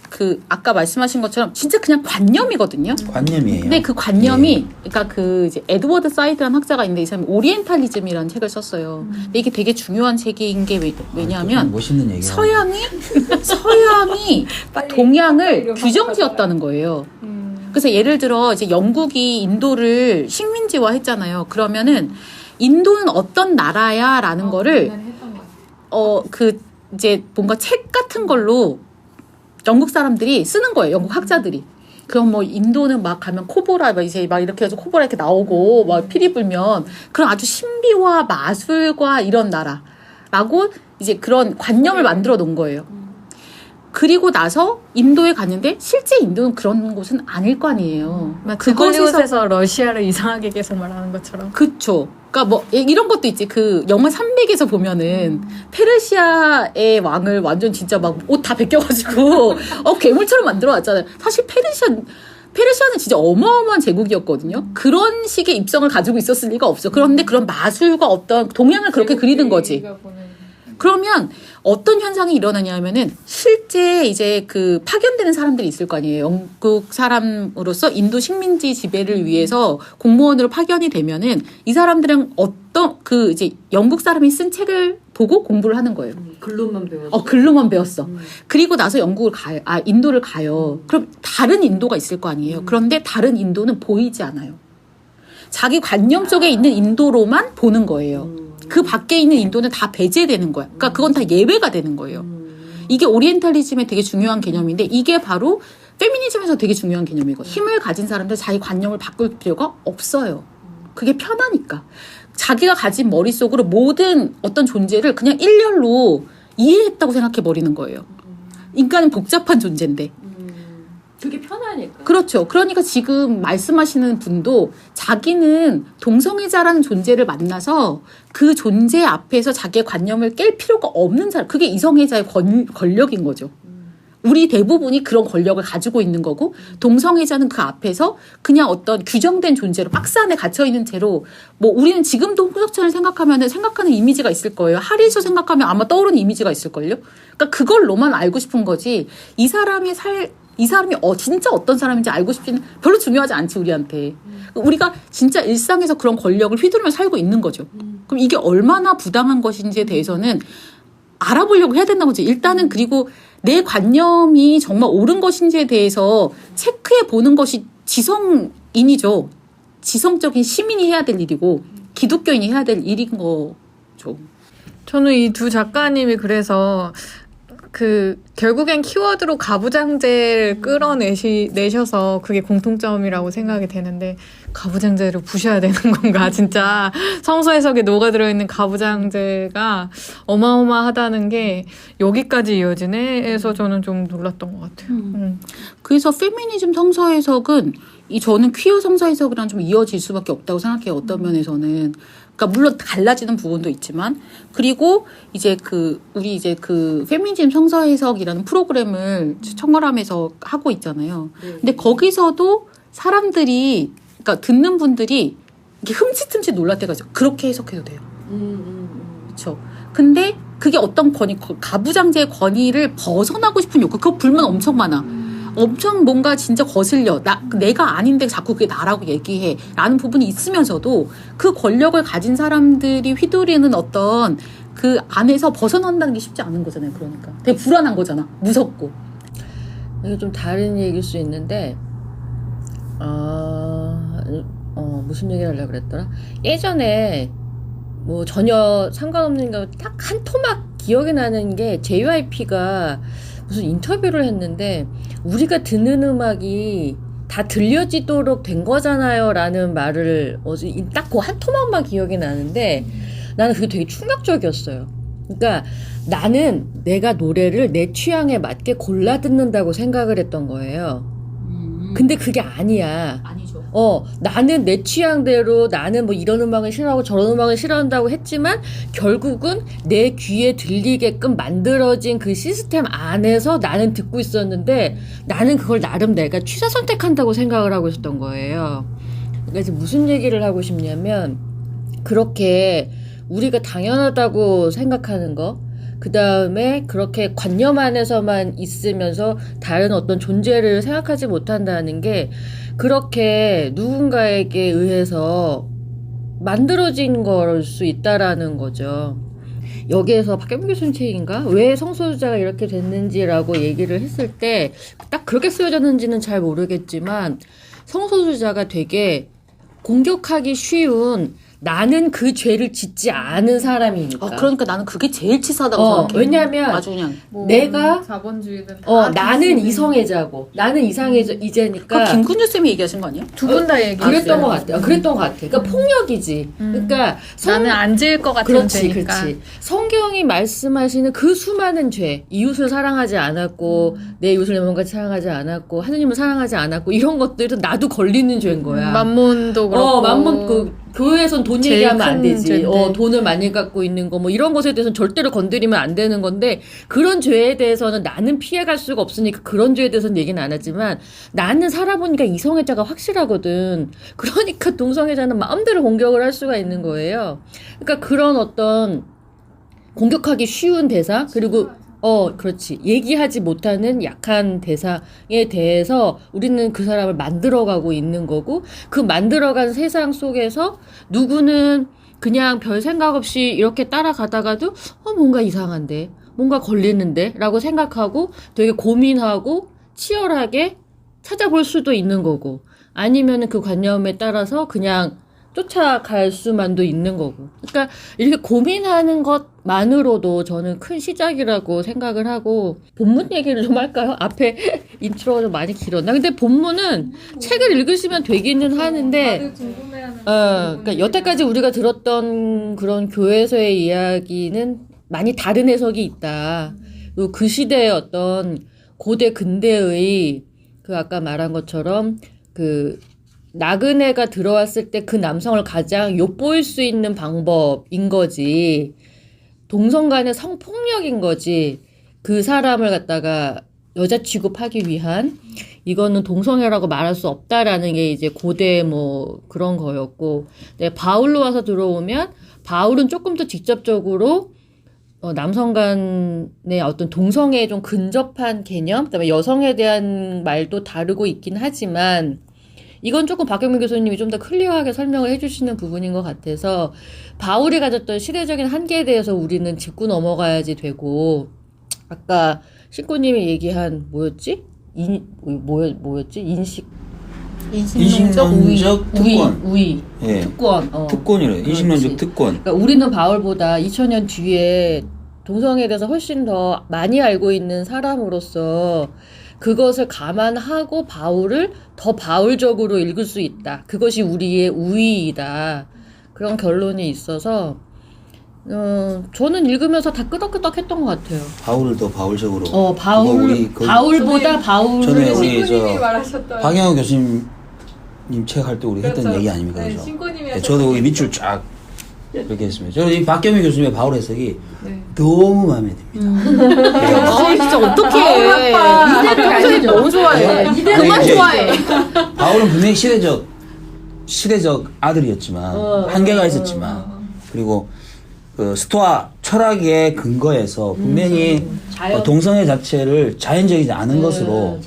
그 아까 말씀하신 것처럼 진짜 그냥 관념이거든요. 관념이에요. 근데 그 관념이 그러니까 그 이제 에드워드 사이드라는 학자가 있는데 이 사람이 오리엔탈리즘이라는 책을 썼어요. 근데 이게 되게 중요한 책인 게 왜냐하면 멋있는 얘기야. 서양이 동양을 규정지었다는 거예요. 그래서 예를 들어 이제 영국이 인도를 식민지화했잖아요. 그러면은 인도는 어떤 나라야라는 거를 그 이제 뭔가 책 같은 걸로 영국 사람들이 쓰는 거예요. 영국 학자들이. 그럼 뭐 인도는 막 가면 코보라 막 이제 막 이렇게 해서 코보라 이렇게 나오고 막 피리 불면 그런 아주 신비와 마술과 이런 나라라고 이제 그런 관념을 만들어 놓은 거예요. 그리고 나서 인도에 갔는데 실제 인도는 그런 곳은 아닐 거 아니에요. 그곳에서 러시아를 이상하게 계속 말하는 것처럼. 그쵸. 그러니까 뭐 이런 것도 있지. 그 영화 300에서 보면은 페르시아의 왕을 완전 진짜 막 옷 다 벗겨가지고 괴물처럼 만들어놨잖아요. 사실 페르시아는 진짜 어마어마한 제국이었거든요. 그런 식의 입성을 가지고 있었을 리가 없어. 그런데 그런 마술과 어떤 동양을 그렇게 그리는 거지. 그러면 어떤 현상이 일어나냐면은 실제 이제 그 파견되는 사람들이 있을 거 아니에요. 영국 사람으로서 인도 식민지 지배를 위해서 공무원으로 파견이 되면은 이 사람들은 어떤 그 이제 영국 사람이 쓴 책을 보고 공부를 하는 거예요. 글로만 배웠어. 글로만 배웠어. 그리고 나서 영국을 가요. 인도를 가요. 그럼 다른 인도가 있을 거 아니에요. 그런데 다른 인도는 보이지 않아요. 자기 관념 속에 있는 인도로만 보는 거예요. 그 밖에 있는 인도는 다 배제되는 거야. 그러니까 그건 다 예외가 되는 거예요. 이게 오리엔탈리즘의 되게 중요한 개념인데 이게 바로 페미니즘에서 되게 중요한 개념이고 힘을 가진 사람들 자기 관념을 바꿀 필요가 없어요. 그게 편하니까. 자기가 가진 머릿속으로 모든 어떤 존재를 그냥 일렬로 이해했다고 생각해 버리는 거예요. 인간은 복잡한 존재인데. 그게 편하니까. 그렇죠. 그러니까 지금 말씀하시는 분도 자기는 동성애자라는 존재를 만나서 그 존재 앞에서 자기의 관념을 깰 필요가 없는 사람. 그게 이성애자의 권력인 거죠. 우리 대부분이 그런 권력을 가지고 있는 거고 동성애자는 그 앞에서 그냥 어떤 규정된 존재로 박스 안에 갇혀있는 채로 뭐 우리는 지금도 홍석천을 생각하는 이미지가 있을 거예요. 하리수 생각하면 아마 떠오르는 이미지가 있을걸요. 그러니까 그걸로만 알고 싶은 거지 이 사람이 진짜 어떤 사람인지 알고 싶지는 별로 중요하지 않지 우리한테. 우리가 진짜 일상에서 그런 권력을 휘두르며 살고 있는 거죠. 그럼 이게 얼마나 부당한 것인지에 대해서는 알아보려고 해야 된다는 거지. 일단은 그리고 내 관념이 정말 옳은 것인지에 대해서 체크해 보는 것이 지성인이죠. 지성적인 시민이 해야 될 일이고 기독교인이 해야 될 일인 거죠. 저는 이 두 작가님이 그래서 결국엔 키워드로 가부장제를 끌어내셔서 그게 공통점이라고 생각이 되는데, 가부장제를 부셔야 되는 건가? 진짜 성서 해석에 녹아들어있는 가부장제가 어마어마하다는 게 여기까지 이어지네? 해서 저는 좀 놀랐던 것 같아요. 그래서 페미니즘 성서 해석은 저는 퀴어 성서 해석이랑 좀 이어질 수밖에 없다고 생각해요. 어떤 면에서는. 그러니까 물론 달라지는 부분도 있지만 그리고 이제 우리 이제 페미니즘 성서 해석이라는 프로그램을 청월함에서 하고 있잖아요. 근데 거기서도 사람들이 그러니까 듣는 분들이 이게 흠칫흠칫 놀랄때가죠. 그렇게 해석해도 돼요. 그렇죠. 근데 그게 어떤 가부장제의 권위를 벗어나고 싶은 욕구, 그거 불만 엄청 많아. 엄청 뭔가 진짜 거슬려. 내가 아닌데 자꾸 그게 나라고 얘기해. 라는 부분이 있으면서도 그 권력을 가진 사람들이 휘두르는 어떤 그 안에서 벗어난다는 게 쉽지 않은 거잖아요. 그러니까. 되게 불안한 거잖아. 무섭고. 이거 좀 다른 얘기일 수 있는데, 무슨 얘기를 하려고 그랬더라? 예전에 뭐 전혀 상관없는 거 딱 한 토막 기억이 나는 게 JYP가 무슨 인터뷰를 했는데 우리가 듣는 음악이 다 들려지도록 된 거잖아요 라는 말을 딱 그 한 토막만 기억이 나는데 나는 그게 되게 충격적이었어요. 그러니까 나는 내가 노래를 내 취향에 맞게 골라 듣는다고 생각을 했던 거예요. 근데 그게 아니야. 아니죠. 나는 내 취향대로 나는 뭐 이런 음악을 싫어하고 저런 음악을 싫어한다고 했지만 결국은 내 귀에 들리게끔 만들어진 그 시스템 안에서 나는 듣고 있었는데 나는 그걸 나름 내가 취사 선택한다고 생각을 하고 있었던 거예요. 그래서 무슨 얘기를 하고 싶냐면 그렇게 우리가 당연하다고 생각하는 거, 그 다음에 그렇게 관념 안에서만 있으면서 다른 어떤 존재를 생각하지 못한다는 게 그렇게 누군가에게 의해서 만들어진 걸 수 있다라는 거죠. 여기에서 박경민 교수님 책인가? 왜 성소수자가 이렇게 됐는지라고 얘기를 했을 때 딱 그렇게 쓰여졌는지는 잘 모르겠지만 성소수자가 되게 공격하기 쉬운 나는 그 죄를 짓지 않은 사람이니까. 그러니까 나는 그게 제일 치사하다고 생각해. 왜냐면 아주 그냥. 내가 자본주의든 나는 이성애자고 나는 이제니까 그 김근주 쌤이 얘기하신 거 아니야? 두 분 다 얘기했어요. 그랬던 것 같아요. 그랬던 것 같아. 그러니까 폭력이지. 그러니까 나는 안 지을 것 같은 그렇지, 죄니까. 그렇지. 성경이 말씀하시는 그 수많은 죄, 이웃을 사랑하지 않았고, 내 이웃을 내 몸같이 사랑하지 않았고, 하느님을 사랑하지 않았고, 이런 것들은 나도 걸리는 죄인 거야. 만몬도 그렇고. 만몬 교회에선 돈 제일 얘기하면 안 큰 되지. 죄인데. 돈을 많이 갖고 있는 거, 뭐 이런 것에 대해서는 절대로 건드리면 안 되는 건데, 그런 죄에 대해서는 나는 피해갈 수가 없으니까 그런 죄에 대해서는 얘기는 안 하지만, 나는 살아보니까 이성애자가 확실하거든. 그러니까 동성애자는 마음대로 공격을 할 수가 있는 거예요. 그러니까 그런 어떤 공격하기 쉬운 대상, 그리고 그렇지. 얘기하지 못하는 약한 대상에 대해서 우리는 그 사람을 만들어가고 있는 거고, 그 만들어간 세상 속에서 누구는 그냥 별 생각 없이 이렇게 따라가다가도, 뭔가 이상한데, 뭔가 걸리는데, 라고 생각하고 되게 고민하고 치열하게 찾아볼 수도 있는 거고, 아니면은 그 관념에 따라서 그냥 쫓아갈 수만도 있는 거고. 그러니까 이렇게 고민하는 것만으로도 저는 큰 시작이라고 생각을 하고, 본문 얘기를 좀 할까요? 앞에 인트로가 좀 많이 길었나? 근데 본문은 책을 읽으시면 되기는 하는데, 그러니까 여태까지 우리가 들었던 그런 교회에서의 이야기는 많이 다른 해석이 있다. 그리고 그 시대의 어떤 고대 근대의 그 아까 말한 것처럼 그 나그네가 들어왔을 때 그 남성을 가장 엿보일 수 있는 방법인 거지. 동성 간의 성폭력인 거지. 그 사람을 갖다가 여자 취급하기 위한, 이거는 동성애라고 말할 수 없다라는 게 이제 고대 뭐 그런 거였고, 네, 바울로 와서 들어오면 바울은 조금 더 직접적으로 남성 간의 어떤 동성애에 좀 근접한 개념, 그다음에 여성에 대한 말도 다루고 있긴 하지만, 이건 조금 박경민 교수님이 좀 더 클리어하게 설명을 해주시는 부분인 것 같아서, 바울이 가졌던 시대적인 한계에 대해서 우리는 짚고 넘어가야지 되고, 아까 신고님이 얘기한 뭐였지? 뭐였지? 인식론적 특권. 우위. 예. 특권. 특권이래. 인식론적 그렇지. 특권. 그러니까 우리는 바울보다 2000년 뒤에 동성애에 대해서 훨씬 더 많이 알고 있는 사람으로서 그것을 감안하고 바울을 더 바울적으로 읽을 수 있다. 그것이 우리의 우위이다. 그런 결론이 있어서 저는 읽으면서 다 끄덕끄덕 했던 것 같아요. 바울을 더 바울적으로. 바울보다 바울을. 전에 우리 말하셨던 박영호 교수님 책 할 때 우리 했던 그렇죠. 얘기 아닙니까? 네, 그죠? 신고님이 네, 저도 여기 밑줄 쫙 이렇게 했습니다. 저는 이 박경민 교수님의 바울 해석이 너무 마음에 듭니다. 진짜 어떡해. 평소에 너무 좋아해. 그만 이제 좋아해. 바울은 분명히 시대적 아들이었지만 한계가 있었지만, 그리고 그 스토아 철학의 근거에서 분명히 동성애 자체를 자연적이지 않은 것으로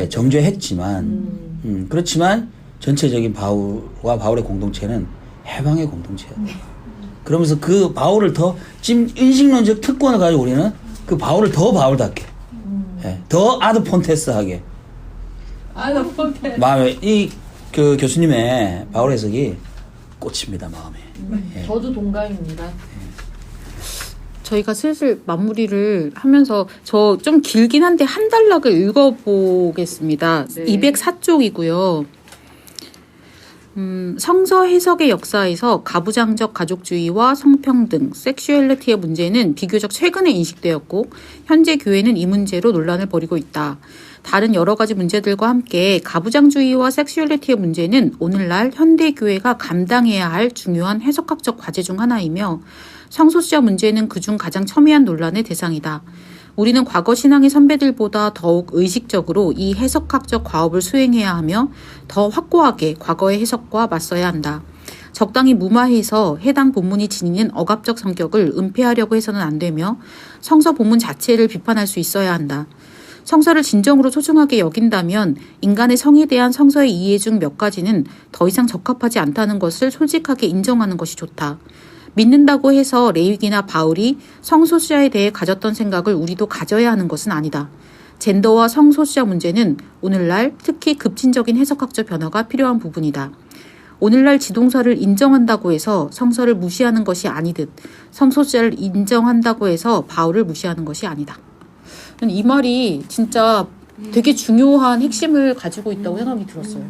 정죄했지만, 그렇지만 전체적인 바울과 바울의 공동체는 해방의 공동체였다. 그러면서 그 바울을 더 인식론적 특권을 가지고 우리는 그 바울을 더 바울답게, 더 아드폰테스하게 마음에 그 교수님의 바울 해석이 꽂힙니다, 마음에. 저도 동감입니다. 저희가 슬슬 마무리를 하면서 저 좀 길긴 한데 한 단락을 읽어보겠습니다. 네. 204쪽이고요. 성서 해석의 역사에서 가부장적 가족주의와 성평등, 섹슈얼리티의 문제는 비교적 최근에 인식되었고 현재 교회는 이 문제로 논란을 벌이고 있다. 다른 여러 가지 문제들과 함께 가부장주의와 섹슈얼리티의 문제는 오늘날 현대 교회가 감당해야 할 중요한 해석학적 과제 중 하나이며 성소수자 문제는 그중 가장 첨예한 논란의 대상이다. 우리는 과거 신앙의 선배들보다 더욱 의식적으로 이 해석학적 과업을 수행해야 하며 더 확고하게 과거의 해석과 맞서야 한다. 적당히 무마해서 해당 본문이 지니는 억압적 성격을 은폐하려고 해서는 안 되며 성서 본문 자체를 비판할 수 있어야 한다. 성서를 진정으로 소중하게 여긴다면 인간의 성에 대한 성서의 이해 중 몇 가지는 더 이상 적합하지 않다는 것을 솔직하게 인정하는 것이 좋다. 믿는다고 해서 레위기나 바울이 성소수자에 대해 가졌던 생각을 우리도 가져야 하는 것은 아니다. 젠더와 성소수자 문제는 오늘날 특히 급진적인 해석학적 변화가 필요한 부분이다. 오늘날 지동설을 인정한다고 해서 성서를 무시하는 것이 아니듯 성소수자를 인정한다고 해서 바울을 무시하는 것이 아니다. 이 말이 진짜 되게 중요한 핵심을 가지고 있다고 생각이 들었어요.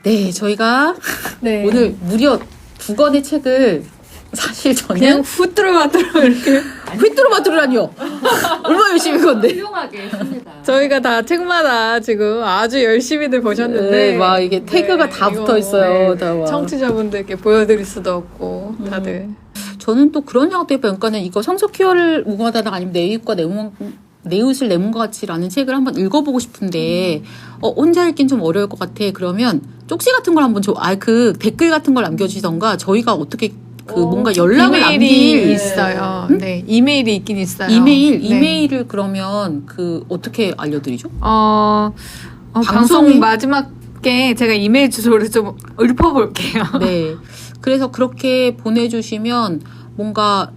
네, 저희가 네. 오늘 무려 2권의 책을 사실 저는 그냥 후뚜루마뚜루 이렇게 휘뚜루마뚜루라니요. 얼마나 열심히 한 건데. 훌륭하게 했습니다. 저희가 다 책마다 지금 아주 열심히들 보셨는데 네, 막 이게 태그가 다 이거, 붙어 있어요. 네, 다 막. 청취자분들께 보여드릴 수도 없고 다들 저는 또 그런 생각도 해봐요. 그러니까는 이거 성서 퀴어를 무궁하다나 아니면 내 옷을 내문과 같이라는 책을 한번 읽어보고 싶은데 혼자 읽긴 좀 어려울 것 같아. 그러면 쪽지 같은 걸 한번 그 댓글 같은 걸 남겨주시던가 저희가 어떻게 뭔가 연락을 이메일이 있어요. 네, 이메일이 있긴 있어요. 이메일을 그러면 어떻게 알려드리죠? 방송 마지막에 제가 이메일 주소를 좀 읊어볼게요. 네. 그래서 그렇게 보내주시면 뭔가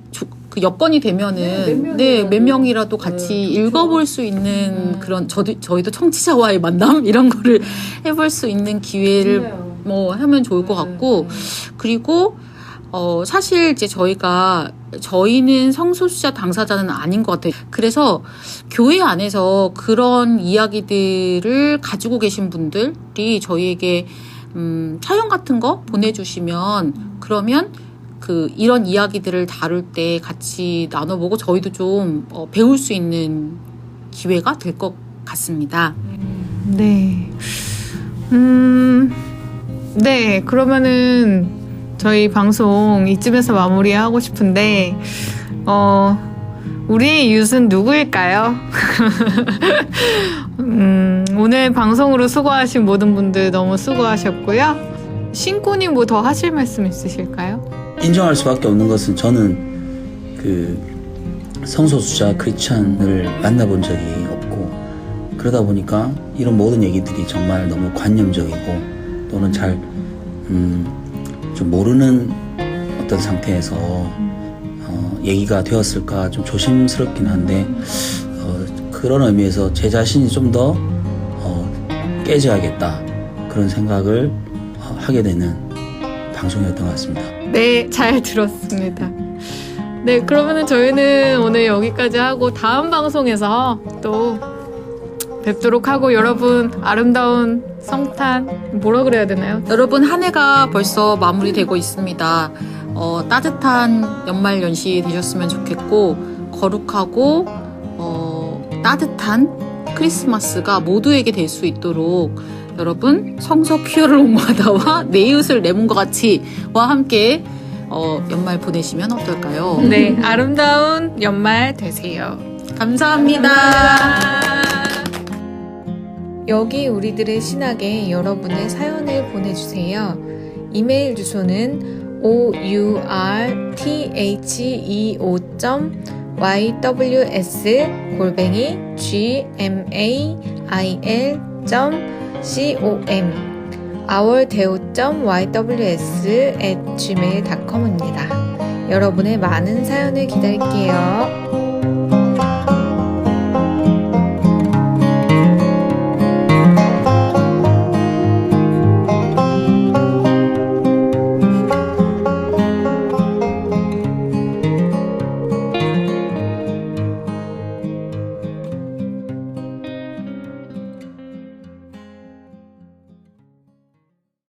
그 여건이 되면은 몇 명이라도 같이 읽어볼 수 있는 그런 저희도 청취자와의 만남 이런 거를 해볼 수 있는 기회를 뭐 하면 좋을 것 같고 그리고 사실 이제 저희는 성소수자 당사자는 아닌 것 같아요. 그래서 교회 안에서 그런 이야기들을 가지고 계신 분들이 저희에게 사연 같은 거 보내주시면 그러면 이런 이야기들을 다룰 때 같이 나눠보고 저희도 좀 배울 수 있는 기회가 될 것 같습니다. 네. 네, 그러면은 저희 방송 이쯤에서 마무리하고 싶은데, 우리의 이웃은 누구일까요? 오늘 방송으로 수고하신 모든 분들 너무 수고하셨고요. 신꾸님 뭐 더 하실 말씀 있으실까요? 인정할 수밖에 없는 것은 저는 성소수자 크리스찬을 만나본 적이 없고 그러다 보니까 이런 모든 얘기들이 정말 너무 관념적이고 또는 잘 좀 모르는 어떤 상태에서 얘기가 되었을까 좀 조심스럽긴 한데 그런 의미에서 제 자신이 좀 더 깨져야겠다 그런 생각을 하게 되는 방송이었던 것 같습니다. 네, 잘 들었습니다. 네, 그러면은 저희는 오늘 여기까지 하고 다음 방송에서 또 뵙도록 하고 여러분 아름다운 성탄 뭐라 그래야 되나요? 여러분 한 해가 벌써 마무리되고 있습니다. 따뜻한 연말 연시 되셨으면 좋겠고 거룩하고 따뜻한 크리스마스가 모두에게 될 수 있도록 여러분 성서 퀴어를 옹호하다와 내 이웃을 내 몸과 같이와 함께 연말 보내시면 어떨까요? 네, 아름다운 연말 되세요. 감사합니다. 여기 우리들의 신학에 여러분의 사연을 보내주세요. 이메일 주소는 ourthac.yws@gmail.com ourdeo.yws@gmail.com입니다. 여러분의 많은 사연을 기다릴게요.